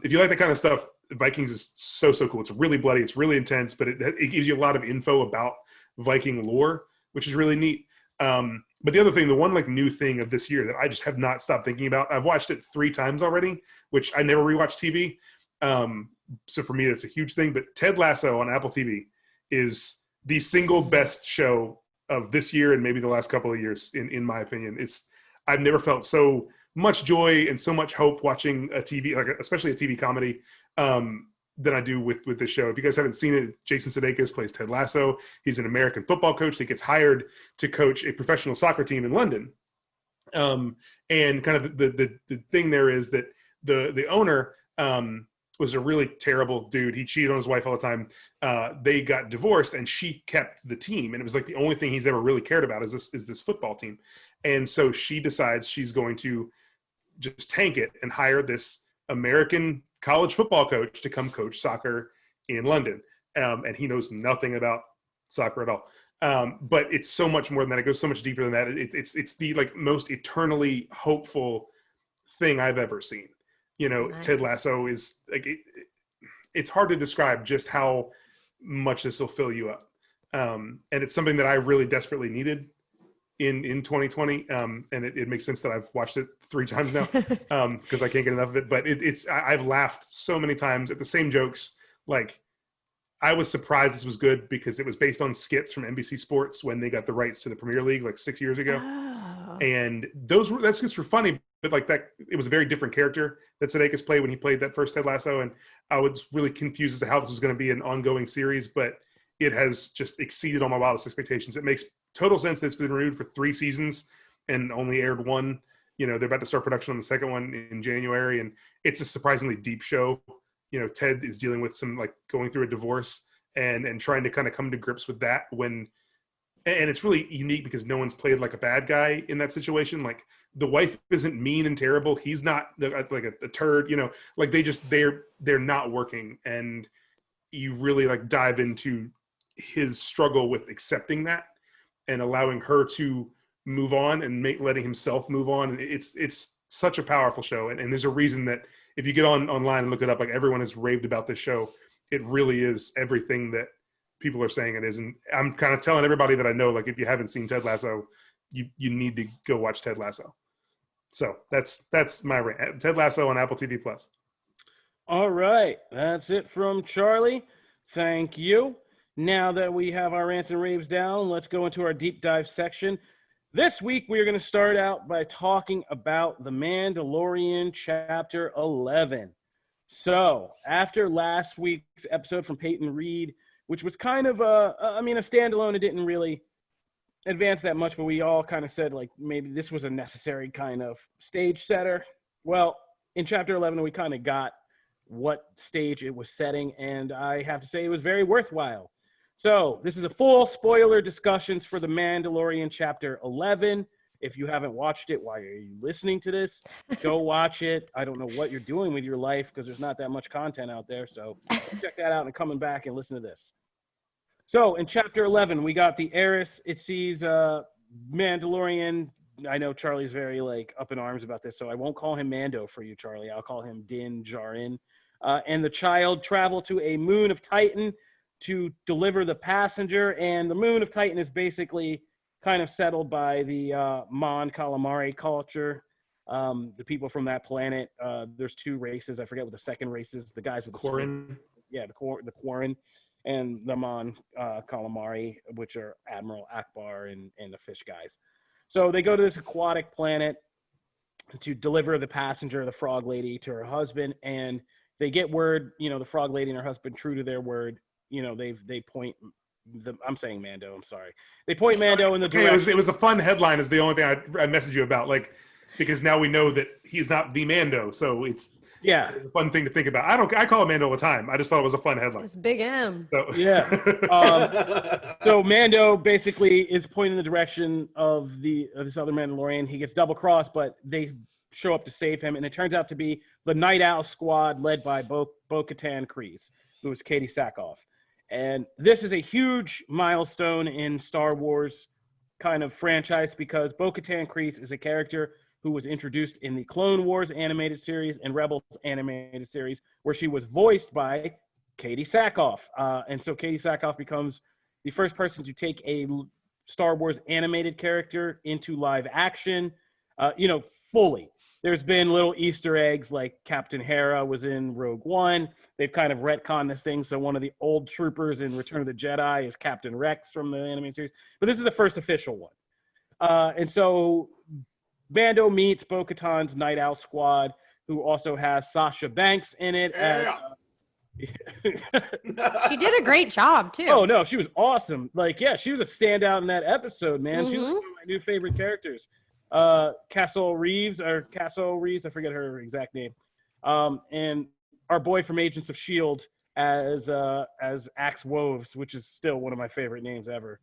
If you like that kind of stuff, Vikings is so cool. It's really bloody, it's really intense, but it gives you a lot of info about Viking lore, which is really neat. But the other thing, the one like new thing of this year that I just have not stopped thinking about, I've watched it 3 times already, which I never rewatch TV. So for me, that's a huge thing. But Ted Lasso on Apple TV is the single best show of this year and maybe the last couple of years, in my opinion. I've never felt so much joy and so much hope watching a TV, like especially a TV comedy, than I do with this show. If you guys haven't seen it, Jason Sudeikis plays Ted Lasso. He's an American football coach that gets hired to coach a professional soccer team in London. And kind of the thing there is that the owner was a really terrible dude. He cheated on his wife all the time. They got divorced, and she kept the team. And it was like the only thing he's ever really cared about is this football team. And so she decides she's going to just tank it and hire this American college football coach to come coach soccer in London. And he knows nothing about soccer at all. But it's so much more than that. It goes so much deeper than that. It's the like most eternally hopeful thing I've ever seen. Nice. Ted Lasso is like, it's hard to describe just how much this will fill you up. And it's something that I really desperately needed in 2020. And it makes sense that I've watched it 3 times now because I can't get enough of it. But I've laughed so many times at the same jokes. Like, I was surprised this was good because it was based on skits from NBC Sports when they got the rights to the Premier League like 6 years ago. Oh. And those skits were funny, but like that, it was a very different character that Sudeikis played when he played that first Ted Lasso. And I was really confused as to how this was going to be an ongoing series, but it has just exceeded all my wildest expectations. It makes total sense that it's been renewed for 3 seasons and only aired 1. They're about to start production on the second one in January, and it's a surprisingly deep show. Ted is dealing with some like going through a divorce and trying to kind of come to grips with that and it's really unique because no one's played like a bad guy in that situation. Like, the wife isn't mean and terrible. He's not like a turd, like they're not working. And you really like dive into his struggle with accepting that and allowing her to move on and letting himself move on. And it's such a powerful show. And there's a reason that if you get online and look it up, like everyone has raved about this show. It really is everything that people are saying it is. And I'm kind of telling everybody that I know, like, if you haven't seen Ted Lasso, you need to go watch Ted Lasso. So that's my rant. Ted Lasso on Apple TV Plus. All right, that's it from Charlie. Thank you. Now that we have our rants and raves down, let's go into our deep dive section. This week, we are going to start out by talking about The Mandalorian Chapter 11. So, after last week's episode from Peyton Reed, which was kind of a standalone, it didn't really advance that much, but we all kind of said, like, maybe this was a necessary kind of stage setter. Well, in Chapter 11, we kind of got what stage it was setting, and I have to say it was very worthwhile. So this is a full spoiler discussions for The Mandalorian Chapter 11. If you haven't watched it, why are you listening to this? Go watch it. I don't know what you're doing with your life because there's not that much content out there. So check that out and coming back and listen to this. So in Chapter 11, we got the heiress. It sees Mandalorian. I know Charlie's very up in arms about this, so I won't call him Mando for you, Charlie. I'll call him Din Djarin. And the child travel to a moon of Titan to deliver the passenger, and the moon of Titan is basically kind of settled by the Mon Calamari culture. The people from that planet, there's two races. I forget what the second race is. The guys with the Quarren. Yeah, the Quarren, and the Mon Calamari, which are Admiral Akbar and the fish guys. So they go to this aquatic planet to deliver the passenger, the frog lady, to her husband, and they get word, the frog lady and her husband, true to their word, they point I'm saying Mando, I'm sorry. They point Mando in the direction. It was a fun headline is the only thing I messaged you about, because now we know that he's not the Mando, so it's a fun thing to think about. I call him Mando all the time. I just thought it was a fun headline. It's Big M. So. Yeah. So Mando basically is pointing in the direction of this other Mandalorian. He gets double crossed, but they show up to save him, and it turns out to be the Night Owl squad led by Bo-Katan Kryze, who is Katie Sackhoff. And this is a huge milestone in Star Wars kind of franchise because Bo-Katan Kryze is a character who was introduced in the Clone Wars animated series and Rebels animated series, where she was voiced by Katie Sackhoff. And so Katie Sackhoff becomes the first person to take a Star Wars animated character into live action, fully. There's been little Easter eggs like Captain Hera was in Rogue One. They've kind of retconned this thing. So one of the old troopers in Return of the Jedi is Captain Rex from the animated series. But this is the first official one. And so Mando meets Bo-Katan's Night Owl squad, who also has Sasha Banks in it. She did a great job, too. Oh, no, she was awesome. She was a standout in that episode, man. Mm-hmm. She was one of my new favorite characters. Castle Reeves, I forget her exact name. And our boy from Agents of S.H.I.E.L.D. as Axe Woves, which is still one of my favorite names ever.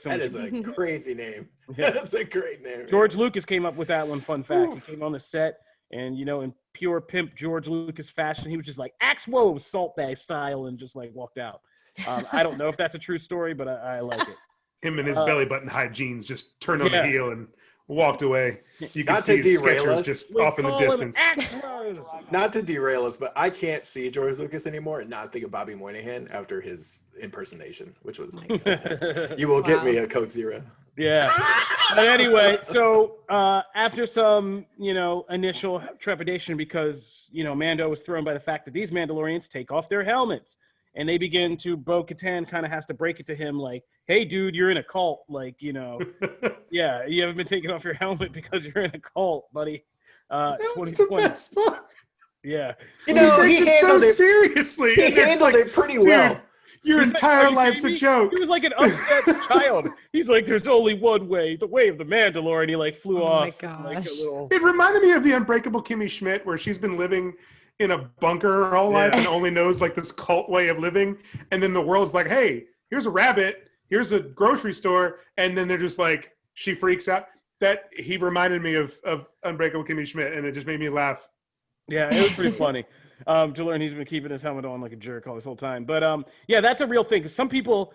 That is a crazy name. Yeah. That's a great name. George Lucas came up with that one, fun fact. He came on the set, and, in pure pimp George Lucas fashion, he was just like, Axe Woves, salt bag style, and just, walked out. I don't know if that's a true story, but I like it. Him and his belly button high jeans just turned on the heel and walked away. You can Not see to his derail Skechers us. just off in the distance. Not to derail us, but I can't see George Lucas anymore and not think of Bobby Moynihan after his impersonation, which was fantastic. You will get me a Coke Zero. Yeah. But anyway, so after some, initial trepidation because, Mando was thrown by the fact that these Mandalorians take off their helmets. And they begin to, Bo-Katan kind of has to break it to him like, hey, dude, you're in a cult. Yeah, you haven't been taking off your helmet because you're in a cult, buddy. That was the best part. Yeah. He takes it so seriously. He handled it pretty well. Your entire life's a joke. He was like an upset child. He's like, there's only one way, the way of the Mandalorian. He flew off. Oh my gosh. It reminded me of the Unbreakable Kimmy Schmidt, where she's been living in a bunker her whole life and only knows this cult way of living. And then the world's like, hey, here's a rabbit, here's a grocery store. And then they're just like, she freaks out. That he reminded me of Unbreakable Kimmy Schmidt, and it just made me laugh. Yeah, it was pretty funny to learn he's been keeping his helmet on like a jerk all this whole time. But that's a real thing. Because some people,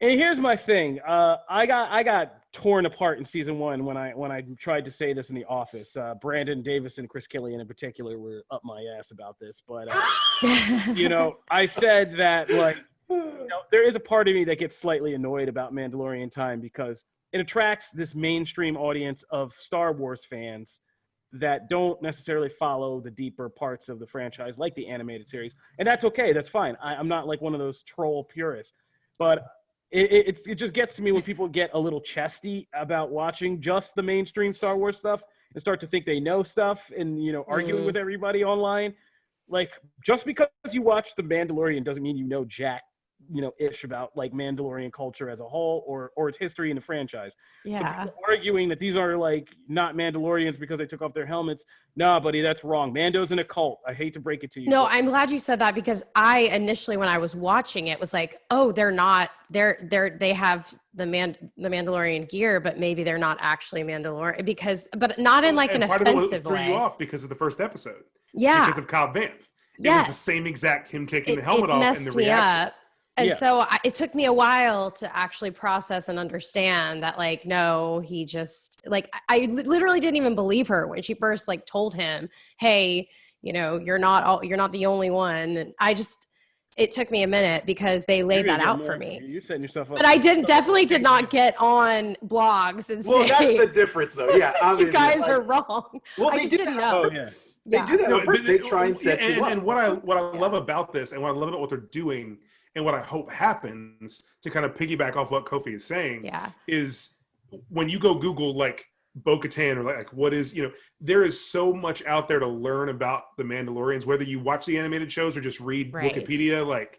and here's my thing. I got torn apart in season 1 when I tried to say this in the office. Brandon Davis and Chris Killian in particular were up my ass about this. But I said that there is a part of me that gets slightly annoyed about Mandalorian time because it attracts this mainstream audience of Star Wars fans that don't necessarily follow the deeper parts of the franchise, like the animated series. And that's okay. That's fine. I'm not like one of those troll purists. But it just gets to me when people get a little chesty about watching just the mainstream Star Wars stuff and start to think they know stuff and, arguing with everybody online. Like, just because you watch The Mandalorian doesn't mean you know jack, ish about like Mandalorian culture as a whole or its history in the franchise. Yeah. So people arguing that these are like not Mandalorians because they took off their helmets. Nah, buddy, that's wrong. Mando's in a cult. I hate to break it to you. No, I'm glad you said that, because I initially, when I was watching it, was like, oh, they have the Mandalorian gear, but maybe they're not actually Mandalorian but not in like an offensive way. Threw you off because of the first episode. Yeah. Because of Cobb Vanth. It Yes. was the same exact him taking the helmet off and the reaction. Me up. And so it took me a while to actually process and understand that, like, no, he just, like, I literally didn't even believe her when she first like told him, hey, you're not the only one. And it took me a minute because they laid that out for me. You're setting yourself up. But I definitely did not get on blogs and say, that's the difference though. Yeah, obviously. You guys are wrong. Well, I just didn't know. Oh, yeah. They do that. They try and set you up. And what I love about this, and what I love about what they're doing, and what I hope happens, to kind of piggyback off what Kofi is saying, is when you go Google like Bo-Katan or like what is, there is so much out there to learn about the Mandalorians, whether you watch the animated shows or just read Wikipedia. Like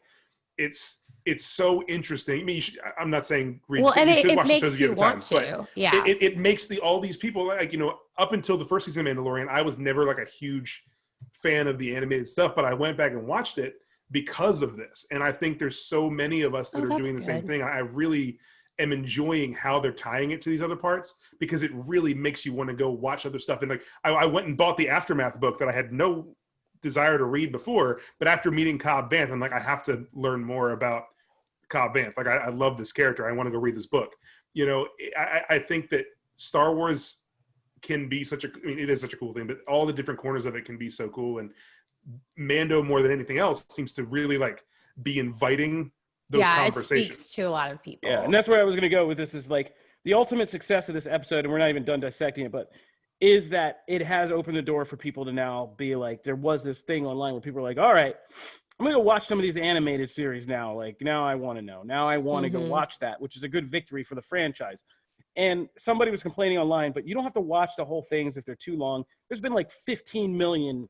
it's so interesting. I mean, I'm not saying read. Well, and you should it watch makes the shows you at want times, to. Yeah. It makes all these people, like, up until the first season of Mandalorian, I was never like a huge fan of the animated stuff, but I went back and watched it because of this. And I think there's so many of us that are doing the same thing. I really am enjoying how they're tying it to these other parts, because it really makes you want to go watch other stuff. And like, I went and bought the Aftermath book that I had no desire to read before, but after meeting Cobb Vanth, I'm like, I have to learn more about Cobb Vanth. Like, I love this character. I want to go read this book. I think that Star Wars can be it is such a cool thing, but all the different corners of it can be so cool. And Mando, more than anything else, seems to really like be inviting those conversations. It speaks to a lot of people. Yeah, and that's where I was going to go with this, is like the ultimate success of this episode, and we're not even done dissecting it, but is that it has opened the door for people to now be like, there was this thing online where people are like, all right, I'm going to watch some of these animated series now. Like, now I want to know. Now I want to go watch that, which is a good victory for the franchise. And somebody was complaining online, but you don't have to watch the whole things if they're too long. There's been like 15 million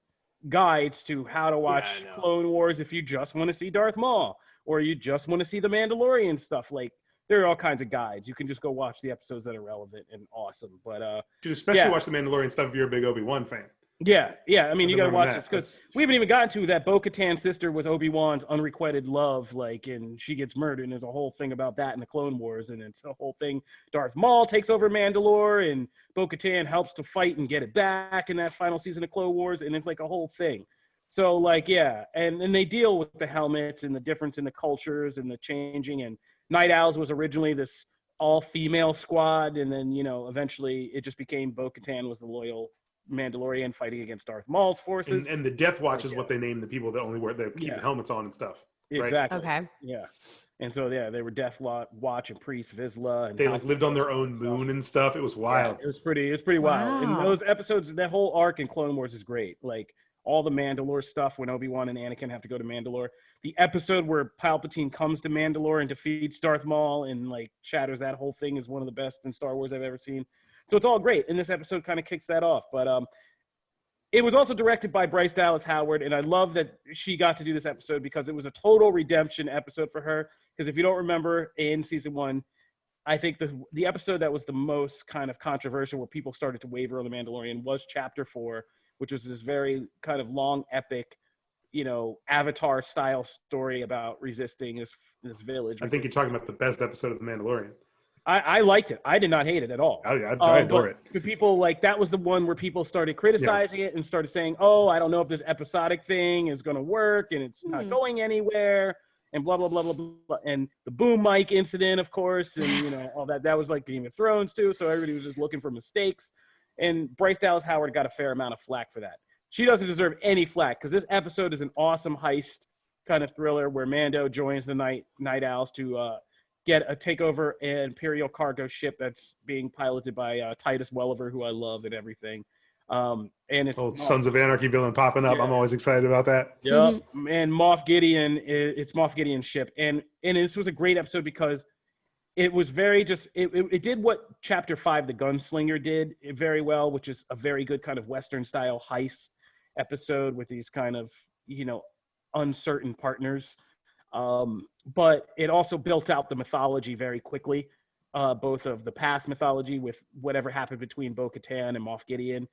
guides to how to watch Clone Wars if you just want to see Darth Maul or you just want to see the Mandalorian stuff. Like, there are all kinds of guides. You can just go watch the episodes that are relevant and awesome. But you should especially watch the Mandalorian stuff if you're a big Obi-Wan fan. Yeah. I mean, you got to watch this, because we haven't even gotten to that Bo-Katan's sister was Obi-Wan's unrequited love, like, and she gets murdered, and there's a whole thing about that in the Clone Wars, and it's a whole thing. Darth Maul takes over Mandalore, and Bo-Katan helps to fight and get it back in that final season of Clone Wars, and it's like a whole thing. So, like, and they deal with the helmets and the difference in the cultures and the changing, and Night Owls was originally this all-female squad, and then, eventually it just became Bo-Katan was the loyal Mandalorian fighting against Darth Maul's forces. And the Death Watch is what they name the people that only keep the helmets on and stuff. Right? Exactly. Okay. Yeah. And so, they were Death Watch and Priest Vizsla. And they lived on their own moon and stuff. It was wild. Yeah, it was pretty wild. And those episodes, that whole arc in Clone Wars is great. Like, all the Mandalore stuff when Obi-Wan and Anakin have to go to Mandalore. The episode where Palpatine comes to Mandalore and defeats Darth Maul and, like, shatters that whole thing is one of the best in Star Wars I've ever seen. So it's all great. And this episode kind of kicks that off. But it was also directed by Bryce Dallas Howard. And I love that she got to do this episode because it was a total redemption episode for her. Because if you don't remember, in season 1, I think the episode that was the most kind of controversial where people started to waver on The Mandalorian was Chapter 4, which was this very kind of long, epic, Avatar-style story about resisting this village. I think you're talking about the best episode of The Mandalorian. I liked it. I did not hate it at all. I adore it. But people, like, that was the one where people started criticizing it and started saying, oh, I don't know if this episodic thing is going to work and it's not going anywhere and blah, blah, blah, blah, blah. And the boom mic incident, of course, and, all that. That was like Game of Thrones, too. So everybody was just looking for mistakes. And Bryce Dallas Howard got a fair amount of flack for that. She doesn't deserve any flack because this episode is an awesome heist kind of thriller where Mando joins the Night Owls to take over an Imperial cargo ship that's being piloted by Titus Welliver, who I love and everything. And it's old Sons of Anarchy villain popping up. Yeah. I'm always excited about that. Yep. And Moff Gideon, it's Moff Gideon's ship. And this was a great episode because it was very it did what Chapter 5, The Gunslinger, did very well, which is a very good kind of Western style heist episode with these kind of, uncertain partners. But it also built out the mythology very quickly, both of the past mythology with whatever happened between Bo-Katan and Moff Gideon,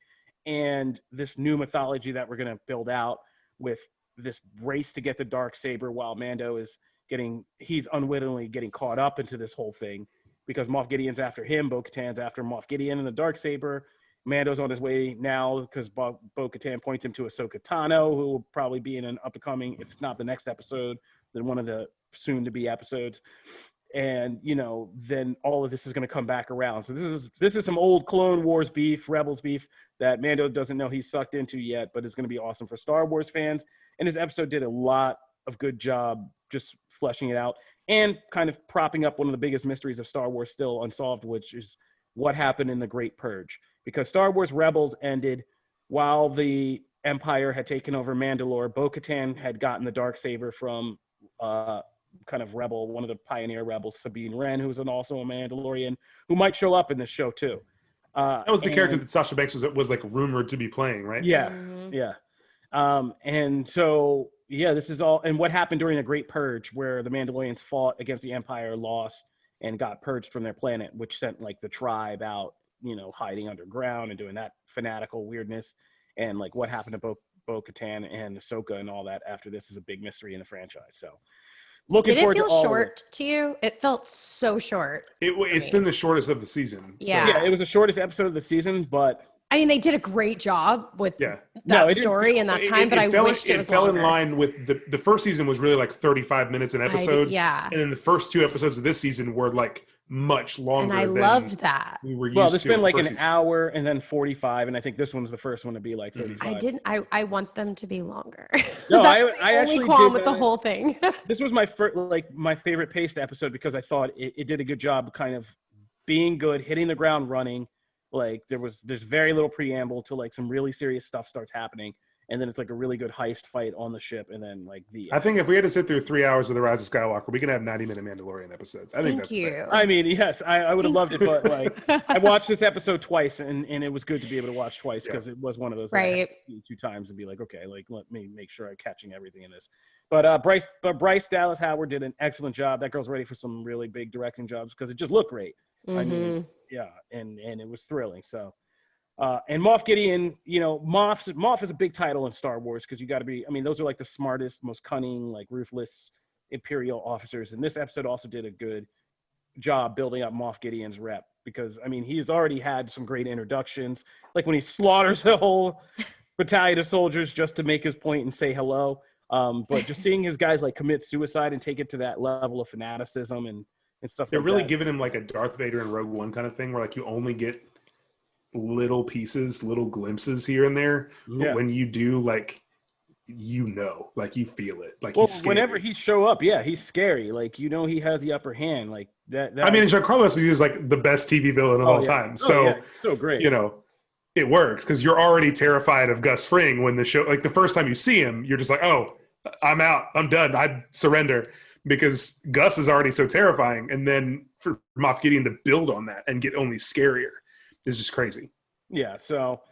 and this new mythology that we're going to build out with this race to get the Darksaber while Mando is he's unwittingly getting caught up into this whole thing because Moff Gideon's after him, Bo-Katan's after Moff Gideon and the Darksaber. Mando's on his way now because Bo-Katan points him to Ahsoka Tano, who will probably be in an up-and-coming, if it's not the next episode, then one of the soon-to-be episodes. And, then all of this is going to come back around. So this is some old Clone Wars beef, Rebels beef that Mando doesn't know he's sucked into yet, but it's going to be awesome for Star Wars fans. And this episode did a lot of good job just fleshing it out and kind of propping up one of the biggest mysteries of Star Wars still unsolved, which is what happened in the Great Purge. Because Star Wars Rebels ended while the Empire had taken over Mandalore. Bo-Katan had gotten the Darksaber from kind of rebel, one of the pioneer rebels, Sabine Wren, who's also a Mandalorian, who might show up in this show too. That was the character that Sasha Banks was like rumored to be playing, right? Yeah, yeah. And so, this is all, and what happened during the Great Purge, where the Mandalorians fought against the Empire, lost, and got purged from their planet, which sent like the tribe out, hiding underground and doing that fanatical weirdness. And like what happened to Bo-Katan and Ahsoka and all that after this is a big mystery in the franchise. So looking forward to all. Did it feel short to you? It felt so short. It's been the shortest of the season. Yeah. So. Yeah, it was the shortest episode of the season, but I mean, they did a great job with that story and that time, but I wished it was fell longer. in line with the first season was really like 35 minutes an episode. And then the first 2 episodes of this season were like much longer. And I loved that. We were used well, it's to been like an season. hour and then 45, and I think this one's the first one to be like 35. I want them to be longer. No, I actually only qualm did with the whole thing. This was my my favorite paced episode because I thought it did a good job kind of being good, hitting the ground running. Like there's very little preamble to like some really serious stuff starts happening, and then it's like a really good heist fight on the ship, and then like I think if we had to sit through 3 hours of The Rise of Skywalker, we can have 90-minute Mandalorian episodes. I think that's fair. I mean, yes, I would have loved it, but like I watched this episode twice, and it was good to be able to watch twice because it was one of those right. 2 times and be like, okay, like let me make sure I'm catching everything in this. But Bryce Dallas Howard did an excellent job. That girl's ready for some really big directing jobs because it just looked great. I mean, and it was thrilling. So, and Moff Gideon, Moff is a big title in Star Wars because you got to be. I mean, those are like the smartest, most cunning, like ruthless Imperial officers. And this episode also did a good job building up Moff Gideon's rep because I mean he's already had some great introductions, like when he slaughters a whole battalion of soldiers just to make his point and say hello. But just seeing his guys like commit suicide and take it to that level of fanaticism and stuff. They're like really that. giving him like a Darth Vader and Rogue One kind of thing where like you only get little pieces, little glimpses here and there. But when you do, like, like you feel it. Like he's scary. Whenever he show up, he's scary. Like, he has the upper hand. Like that I mean, Giancarlo Esposito is like the best TV villain of all time. So, so great. It works because you're already terrified of Gus Fring when the show, like the first time you see him, you're just like, oh, I'm out. I'm done. I surrender. Because Gus is already so terrifying, and then for Moff Gideon to build on that and get only scarier is just crazy. Yeah, so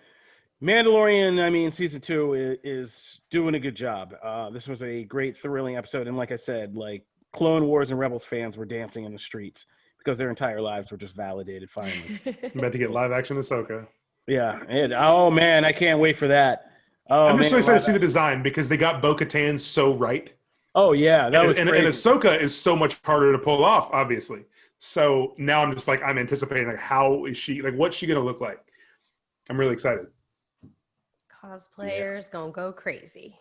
Mandalorian, I mean, season 2 is doing a good job. This was a great, thrilling episode, and like I said, like Clone Wars and Rebels fans were dancing in the streets because their entire lives were just validated finally. I'm about to get live action Ahsoka. Yeah, and oh man, I can't wait for that. I'm just so excited to see the design because they got Bo-Katan so right. Oh yeah, and Ahsoka is so much harder to pull off, obviously. So now I'm just like I'm anticipating like how is she like what's she gonna look like? I'm really excited. Cosplayers gonna go crazy.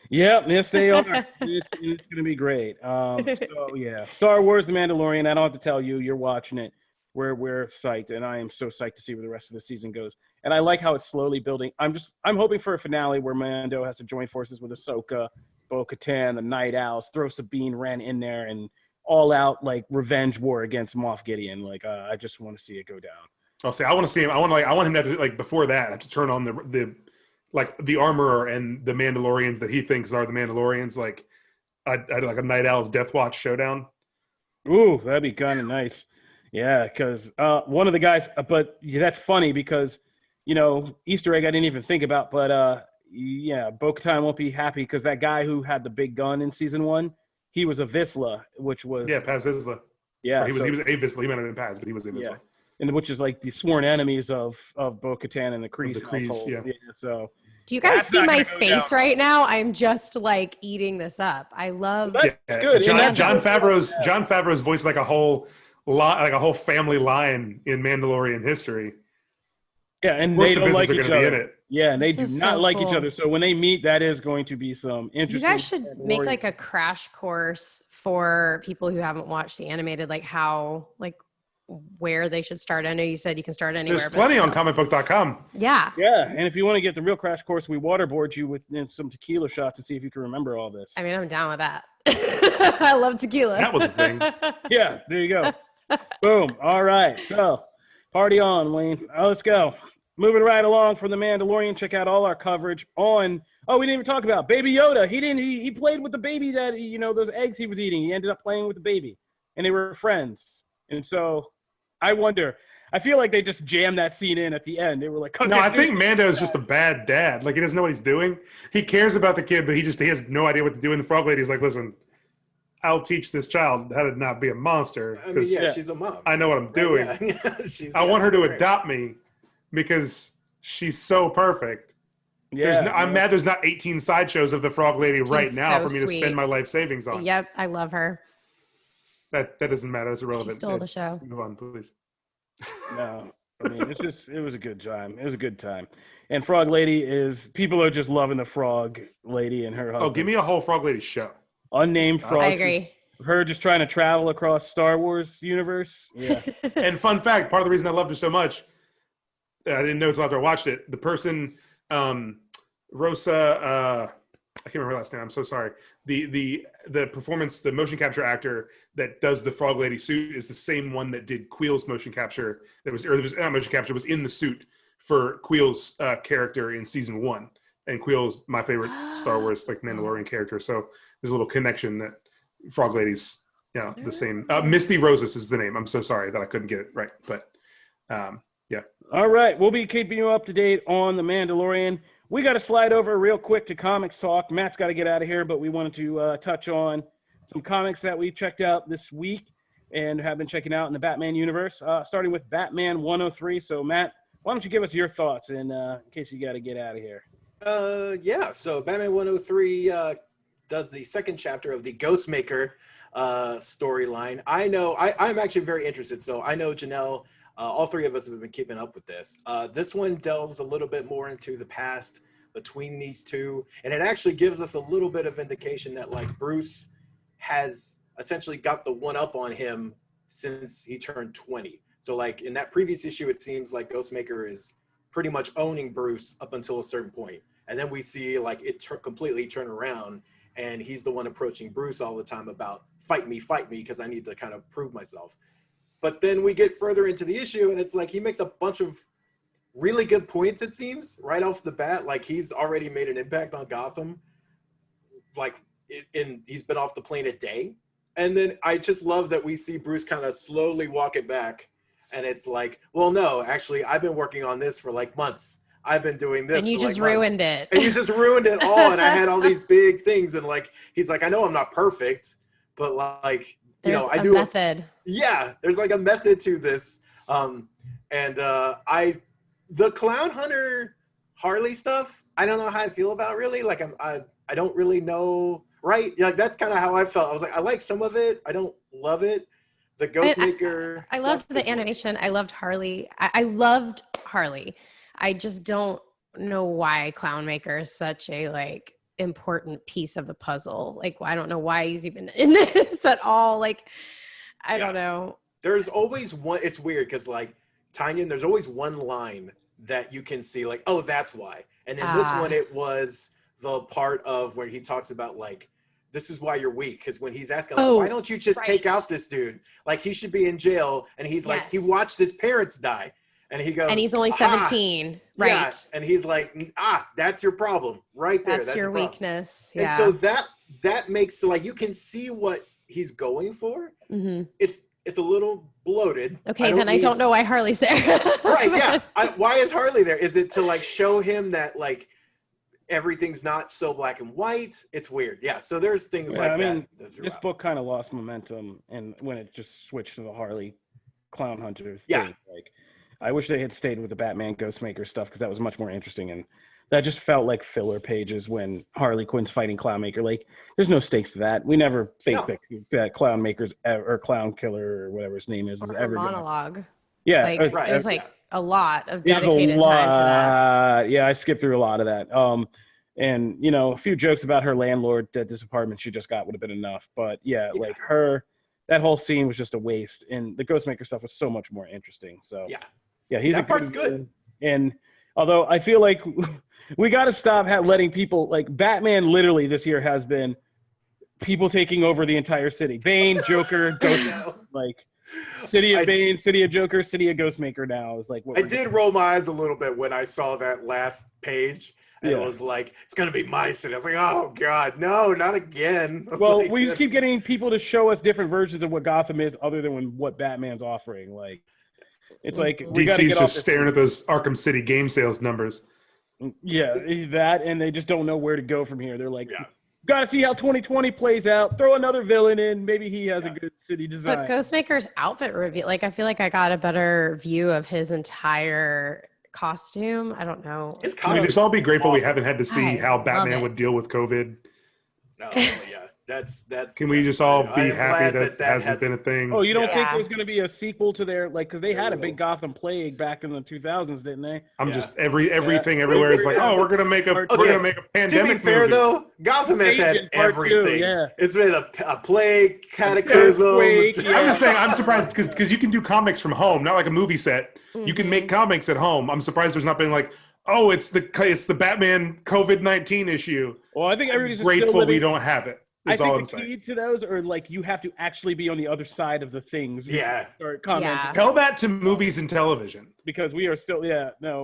Yep, yes they are. It's gonna be great. So yeah, Star Wars: The Mandalorian. I don't have to tell you, you're watching it. We're psyched, and I am so psyched to see where the rest of the season goes. And I like how it's slowly building. I'm hoping for a finale where Mando has to join forces with Ahsoka, Bo-Katan, the Night Owls, throw Sabine Wren in there, and all out like revenge war against Moff Gideon. Like I just want to see it go down. I'll say I want to see him. I want him to have to, like, before that, have to turn on the armorer and the Mandalorians that he thinks are the Mandalorians. Like like a Night Owl's Death Watch showdown. Ooh, that'd be kind of nice. Yeah, because one of the guys, but that's funny because, Easter egg I didn't even think about, but yeah, Bo-Katan won't be happy because that guy who had the big gun in season 1, he was a Vizsla, which was... Yeah, Paz Vizsla. Yeah. Or he was a Vizsla. He might have been Paz, but he was a Vizsla. Yeah. And which is like the sworn enemies of Bo-Katan and the Kreese household. Yeah. So... Do you guys see my face right now? I'm just like eating this up. I love. That's good. John Favreau's voiced like a whole family line in Mandalorian history. Yeah, and they don't like each other. In it. Yeah, and they do not like each other. So when they meet, that is going to be some interesting. You guys should make like a crash course for people who haven't watched the animated, like how, like where they should start. I know you said you can start anywhere. There's plenty on comicbook.com. Yeah. Yeah, and if you want to get the real crash course, we waterboard you with some tequila shots to see if you can remember all this. I mean, I'm down with that. I love tequila. That was a thing. Yeah, there you go. Boom. All right. So, party on, Wayne. Let's go. Moving right along from The Mandalorian. Check out all our coverage on. Oh, we didn't even talk about Baby Yoda. He played with the baby that those eggs he was eating. He ended up playing with the baby, and they were friends. And so, I wonder. I feel like they just jammed that scene in at the end. They were like, no, I think Mando is just a bad dad. Like, he doesn't know what he's doing. He cares about the kid, but he has no idea what to do. And the frog lady's like, listen, I'll teach this child how to not be a monster. I mean, yeah, she's a mom. I know what I'm doing. Yeah. I want her to adopt me because she's so perfect. Yeah, I'm mad there's not 18 sideshows of the frog lady right now so for me to spend my life savings on. Yep, I love her. That doesn't matter. It's irrelevant. She stole the show. Move on, please. No, I mean, it was a good time. It was a good time. And Frog Lady people are just loving the Frog Lady and her husband. Oh, give me a whole Frog Lady show. Unnamed Frog. I agree. Her just trying to travel across Star Wars universe. Yeah. And fun fact, part of the reason I loved her so much, I didn't know until after I watched it, the person, Rosa, I can't remember her last name. I'm so sorry. The performance, the motion capture actor that does the Frog Lady suit is the same one that did Queel's motion capture. Not motion capture, was in the suit for Queel's character in season 1. And Queel's my favorite Star Wars Mandalorian character. So there's a little connection that Frog Lady's the same. Misty Rosas is the name. I'm so sorry that I couldn't get it right, but yeah. All right, we'll be keeping you up to date on The Mandalorian. We got to slide over real quick to Comics Talk. Matt's got to get out of here, but we wanted to touch on some comics that we checked out this week and have been checking out in the Batman universe, starting with Batman 103. So, Matt, why don't you give us your thoughts in case you got to get out of here? Yeah, so Batman 103 does the second chapter of the Ghostmaker storyline. I know, I'm actually very interested. So I know Janelle, all three of us have been keeping up with this. This one delves a little bit more into the past between these two, and it actually gives us a little bit of indication that Bruce has essentially got the one up on him since he turned 20. So in that previous issue, it seems like Ghostmaker is pretty much owning Bruce up until a certain point. And then we see it completely turn around, and he's the one approaching Bruce all the time about fight me, because I need to kind of prove myself. But then we get further into the issue, and it's he makes a bunch of really good points, it seems, right off the bat. He's already made an impact on Gotham. He's been off the plane a day. And then I just love that we see Bruce kind of slowly walk it back. And it's well, no, actually, I've been working on this for months. I've been doing this. And you just ruined it. And you just ruined it all. And I had all these big things. And he's I know I'm not perfect, but there's I do a method. There's a method to this. The Clown Hunter Harley stuff, I don't know how I feel about really. I don't really know. Right. That's kind of how I felt. I was I like some of it. I don't love it. The Ghostmaker. I loved the animation. I loved Harley. I loved Harley. I just don't know why Clownmaker is such a important piece of the puzzle. I don't know why he's even in this at all. I don't know. There's always one. It's weird because Tynion, there's always one line that you can see oh, that's why. And in this one, it was the part of where he talks about this is why you're weak. Because when he's asking, why don't you just take out this dude? He should be in jail. And he's he watched his parents die. And he goes, and he's only 17, right? Yeah. And he's like, that's your problem right there. That's your weakness. Yeah. And so that makes, like, you can see what he's going for. Mm-hmm. It's a little bloated. Okay, I don't know why Harley's there. Right, yeah. Why is Harley there? Is it to, like, show him that, like, everything's not so black and white? It's weird. Yeah, so there's things like that. This book kind of lost momentum and when it just switched to the Harley Clown Hunter thing. Like, I wish they had stayed with the Batman Ghostmaker stuff because that was much more interesting, and that just felt like filler pages when Harley Quinn's fighting Clownmaker. Like, there's no stakes to that. We never think that Clownmaker's or Clown Killer or whatever his name is ever monologue. Yeah, like, it was like a lot of dedicated time to that. Yeah, I skipped through a lot of that. And you know, a few jokes about her landlord at this apartment she just got would have been enough. But yeah, like that whole scene was just a waste, and the Ghostmaker stuff was so much more interesting. So yeah, that part's good. And although I feel like we got to stop letting people, like, Batman literally this year has been people taking over the entire city. Bane, Joker, Ghost, like City of Bane, City of Joker, City of Ghostmaker now is like what I did roll my eyes a little bit when I saw that last page. And it was like, it's going to be my city. I was like, oh, God, no, not again. Well, like, we just keep getting people to show us different versions of what Gotham is other than what Batman's offering. Like, it's like DC's just staring at those Arkham City game sales numbers. Yeah, that, and they just don't know where to go from here. They're like, got to see how 2020 plays out. Throw another villain in. Maybe he has a good city design. But Ghostmaker's outfit reveal, like, I feel like I got a better view of his entire costume. I don't know. I mean, just all be grateful we haven't had to see how Batman would deal with COVID. Oh, yeah. That's. Can we just all be happy that hasn't been a thing? Oh, you don't think there's going to be a sequel to their, like, because they had a big Gotham plague back in the 2000s, didn't they? I'm just everything everywhere is like, we're gonna make a pandemic. To be fair, movie. though, Gotham has had everything. Yeah. It's been a plague, cataclysm. I'm just saying, I'm surprised because you can do comics from home, not like a movie set. Mm-hmm. You can make comics at home. I'm surprised there's not been like, oh, it's the Batman COVID-19 issue. Well, I think everybody's grateful we don't have it. I think the key to those are, like, you have to actually be on the other side of the things. Or commenting. Tell that to movies and television. Because we are still,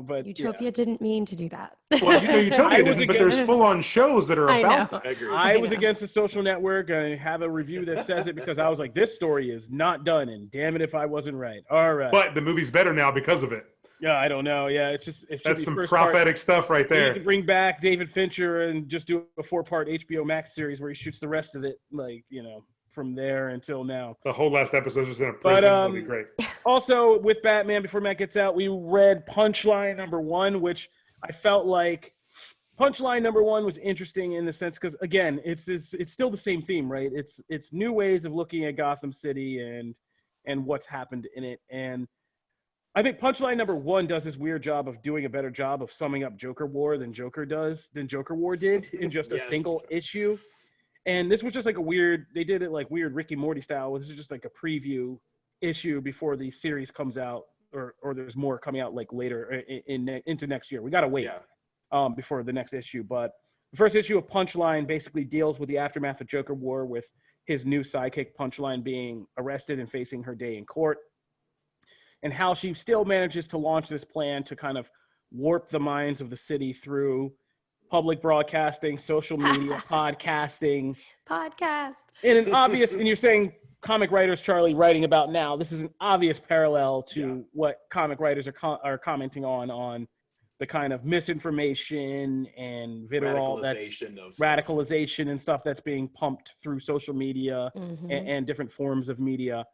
but Utopia didn't mean to do that. Well, Utopia didn't, but there's full-on shows that are about that. I was against the Social Network, and I have a review that says it because I was like, this story is not done, and damn it if I wasn't right. All right. But the movie's better now because of it. Yeah, I don't know. Yeah, that's some prophetic stuff right there. You need to bring back David Fincher and just do a 4-part HBO Max series where he shoots the rest of it, like, from there until now. The whole last episode was in a prison. That'll be great. Also, with Batman, before Matt gets out, we read Punchline #1, which I felt like Punchline #1 was interesting in the sense because, again, it's still the same theme, right? It's new ways of looking at Gotham City and what's happened in it, and I think Punchline #1 does this weird job of doing a better job of summing up Joker War than Joker War did in just a single issue. And this was just like they did it like weird Ricky Morty style. This is just like a preview issue before the series comes out or there's more coming out like later into next year. We got to wait before the next issue. But the first issue of Punchline basically deals with the aftermath of Joker War with his new sidekick Punchline being arrested and facing her day in court, and how she still manages to launch this plan to kind of warp the minds of the city through public broadcasting, social media, podcasting. And and you're saying comic writers, Charlie, writing about now, this is an obvious parallel to what comic writers are commenting on the kind of misinformation and vitriol, radicalization and stuff that's being pumped through social media and different forms of media.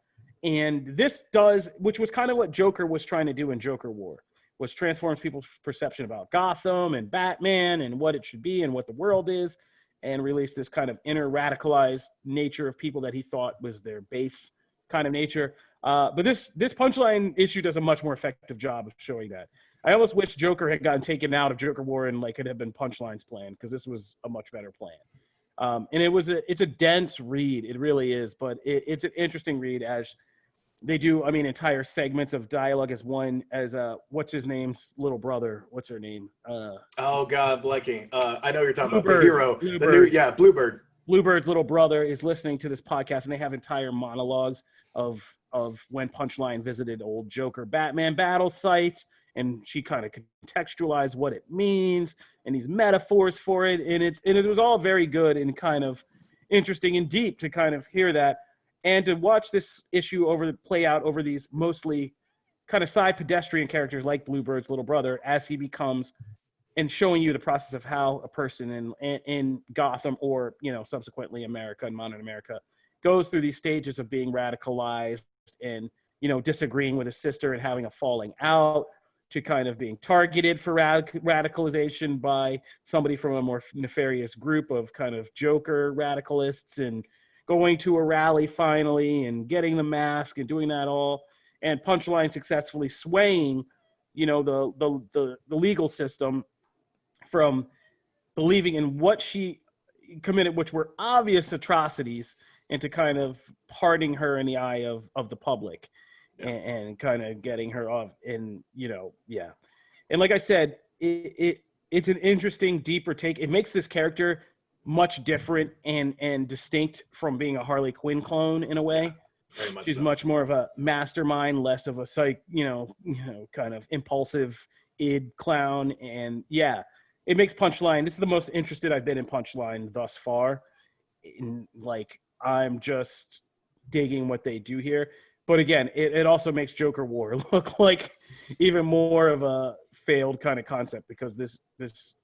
And this does, which was kind of what Joker was trying to do in Joker War, was transforms people's perception about Gotham and Batman and what it should be and what the world is, and release this kind of inner radicalized nature of people that he thought was their base kind of nature. But this Punchline issue does a much more effective job of showing that. I almost wish Joker had gotten taken out of Joker War and like it had been Punchline's plan, because this was a much better plan. And it's a dense read. It really is, but it's an interesting read as they do, entire segments of dialogue as what's his name's little brother? What's her name? Oh God, blanking. I know you're talking Bluebird. about the hero. Bluebird. Bluebird. Bluebird's little brother is listening to this podcast, and they have entire monologues of when Punchline visited old Joker Batman battle sites, and she kind of contextualized what it means and these metaphors for it, and it was all very good and kind of interesting and deep to kind of hear that, and to watch this issue play out over these mostly kind of side pedestrian characters like Bluebird's little brother as he becomes, and showing you the process of how a person in Gotham, or, you know, subsequently America and modern America, goes through these stages of being radicalized and, you know, disagreeing with his sister and having a falling out, to kind of being targeted for radicalization by somebody from a more nefarious group of kind of Joker radicalists, and going to a rally finally and getting the mask and doing that all, and Punchline successfully swaying, you know, the legal system from believing in what she committed, which were obvious atrocities, into kind of parting her in the eye of the public. Yeah. And kind of getting her off, and, you know, yeah. And like I said, it's an interesting, deeper take. It makes this character much different and distinct from being a Harley Quinn clone in a way. Very much. She's so. Much more of a mastermind, less of a kind of impulsive id clown. And yeah, it makes Punchline, this is the most interested I've been in Punchline thus far. Like, I'm just digging what they do here. But again, it also makes Joker War look like even more of a failed kind of concept, because this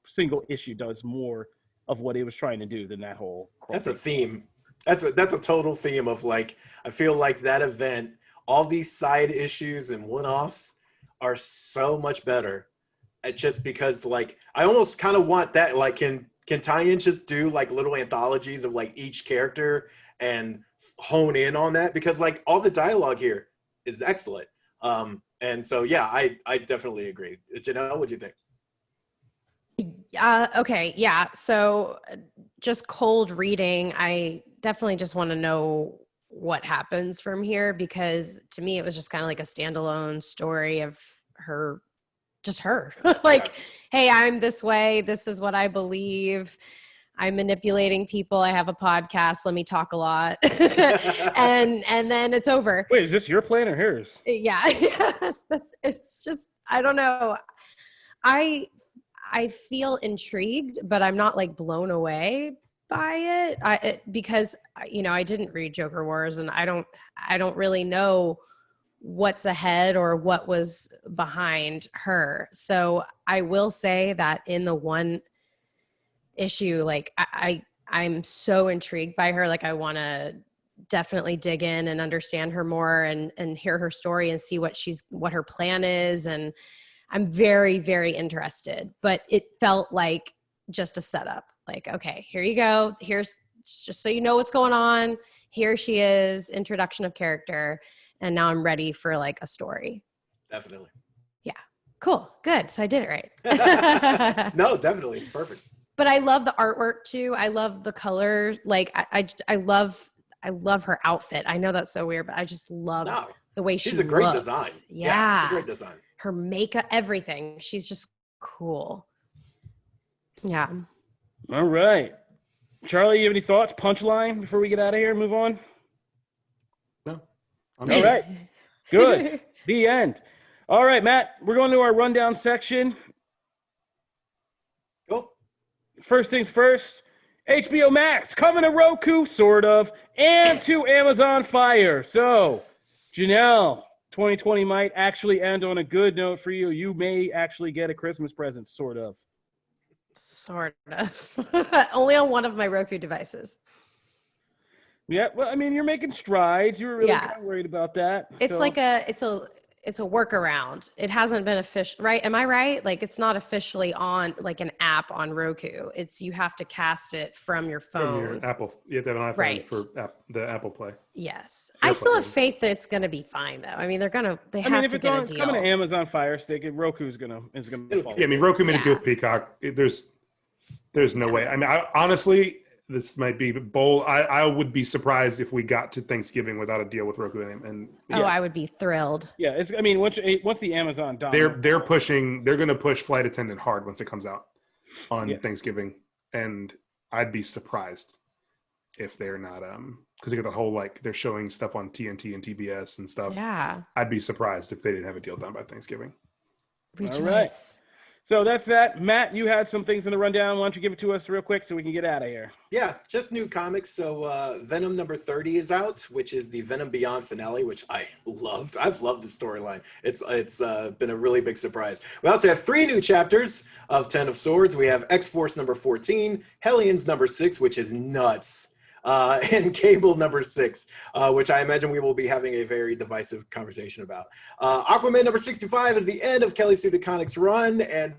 single issue does more of what he was trying to do than that whole. That's a theme. That's a total theme of, like, I feel like that event, all these side issues and one-offs are so much better. Just because, like, I almost kind of want that. Like, can tie-in just do like little anthologies of like each character and hone in on that, because like all the dialogue here is excellent. And so yeah, I definitely agree. Janelle, what do you think? Okay, yeah. So just cold reading, I definitely just want to know what happens from here, because to me it was just kind of like a standalone story of her, just her. Like, hey, I'm this way, this is what I believe, I'm manipulating people, I have a podcast, let me talk a lot. and then it's over. Wait, is this your plan or hers? Yeah. It's just, I don't know. I feel intrigued, but I'm not like blown away by it. Because, you know, I didn't read Joker Wars, and I don't really know what's ahead or what was behind her. So I will say that in the one issue, like I'm so intrigued by her. Like, I want to definitely dig in and understand her more, and hear her story and see what her plan is. And I'm very, very interested, but it felt like just a setup. Like, okay, here you go. Here's just so you know what's going on. Here she is, introduction of character. And now I'm ready for like a story. Definitely. Yeah. Cool. Good. So I did it right. No, definitely. It's perfect. But I love the artwork too. I love the color. Like I love her outfit. I know that's so weird, but I just love the way she's a great looks. design. Yeah. It's a great design. Her makeup, everything. She's just cool. Yeah. All right. Charlie, you have any thoughts? Punchline before we get out of here and move on? No. All right. Good. The end. All right, Matt, we're going to our rundown section. Cool. First things first, HBO Max coming to Roku, sort of, and to Amazon Fire. So, Janelle, 2020 might actually end on a good note for you. You may actually get a Christmas present, sort of. Sort of. Only on one of my Roku devices. Yeah, well, I mean, you're making strides. You were really kind of worried about that. It's like it's a workaround. It hasn't been official, right? Am I right? Like, it's not officially on like an app on Roku. It's, you have to cast it from your phone. From your Apple. You have to have an iPhone for the Apple Play. Yes. I still have faith that it's going to be fine though. I mean, they have to get a deal. If it's coming to Amazon Fire Stick, Roku's going to fall. Yeah, I mean, Roku made it to Peacock. There's no way. I mean, honestly, this might be bold. I would be surprised if we got to Thanksgiving without a deal with Roku and I would be thrilled. Yeah, once the Amazon they're going to push Flight Attendant hard once it comes out on Thanksgiving, and I'd be surprised if they're not because they got the whole like they're showing stuff on TNT and TBS and stuff. Yeah. I'd be surprised if they didn't have a deal done by Thanksgiving. Rejoice. All right. So that's that. Matt, you had some things in the rundown. Why don't you give it to us real quick so we can get out of here? Yeah, just new comics. So Venom number 30 is out, which is the Venom Beyond finale, which I loved. I've loved the storyline. It's been a really big surprise. We also have 3 new chapters of 10 of Swords. We have X-Force number 14, Hellions number 6, which is nuts. And Cable number 6, which I imagine we will be having a very divisive conversation about. Aquaman number 65 is the end of Kelly Sue DeConnick's run and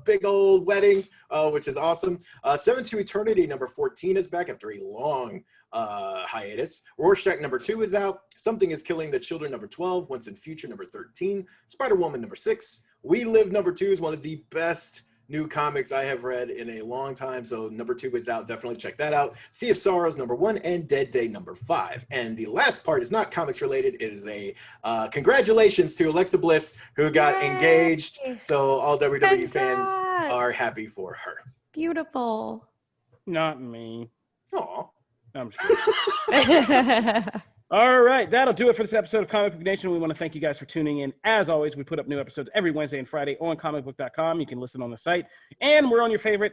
big old wedding, which is awesome. 7 to Eternity number 14 is back after a long hiatus. Rorschach number 2 is out. Something is Killing the Children number 12. Once in Future number 13. Spider-Woman number 6. We Live number 2 is one of the best new comics I have read in a long time. So number 2 is out. Definitely check that out. Sea of Sorrows number 1 and Dead Day number 5. And the last part is not comics related. It is a congratulations to Alexa Bliss, who got engaged. So all WWE fans are happy for her. Beautiful. Not me. Aw. I'm sure. All right, that'll do it for this episode of Comic Book Nation. We want to thank you guys for tuning in. As always, we put up new episodes every Wednesday and Friday on comicbook.com. You can listen on the site. And we're on your favorite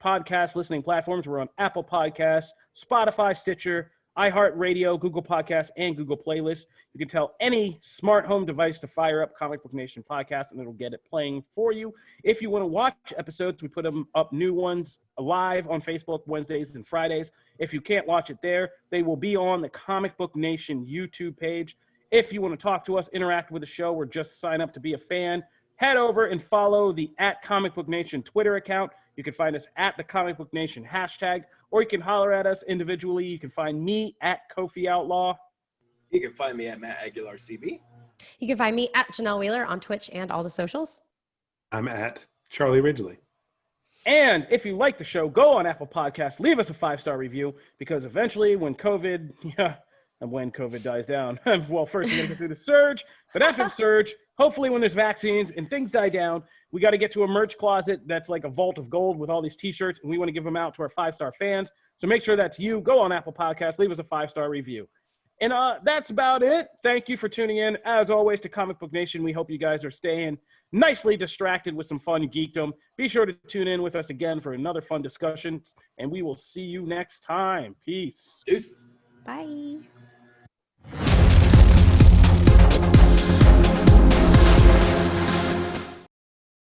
podcast listening platforms. We're on Apple Podcasts, Spotify, Stitcher, iHeartRadio, Google Podcasts, and Google Playlists. You can tell any smart home device to fire up Comic Book Nation podcast, and it'll get it playing for you. If you want to watch episodes, we put them up, new ones, live on Facebook Wednesdays and Fridays. If you can't watch it there, they will be on the Comic Book Nation YouTube page. If you want to talk to us, interact with the show, or just sign up to be a fan, head over and follow the @ComicBookNation Twitter account. You can find us at the Comic Book Nation hashtag, or you can holler at us individually. You can find me at Kofi Outlaw. You can find me at Matt Aguilar CB. You can find me at Janelle Wheeler on Twitch and all the socials. I'm at Charlie Ridgely. And if you like the show, go on Apple Podcasts, leave us a 5-star review, because eventually when COVID dies down, well, first we're going to go through the surge, but after the surge, hopefully when there's vaccines and things die down, we got to get to a merch closet that's like a vault of gold with all these t-shirts, and we want to give them out to our 5-star fans. So make sure that's you. Go on Apple Podcasts, leave us a 5-star review. And that's about it. Thank you for tuning in, as always, to Comic Book Nation. We hope you guys are staying nicely distracted with some fun geekdom. Be sure to tune in with us again for another fun discussion, and we will see you next time. Peace. Deuces. Bye.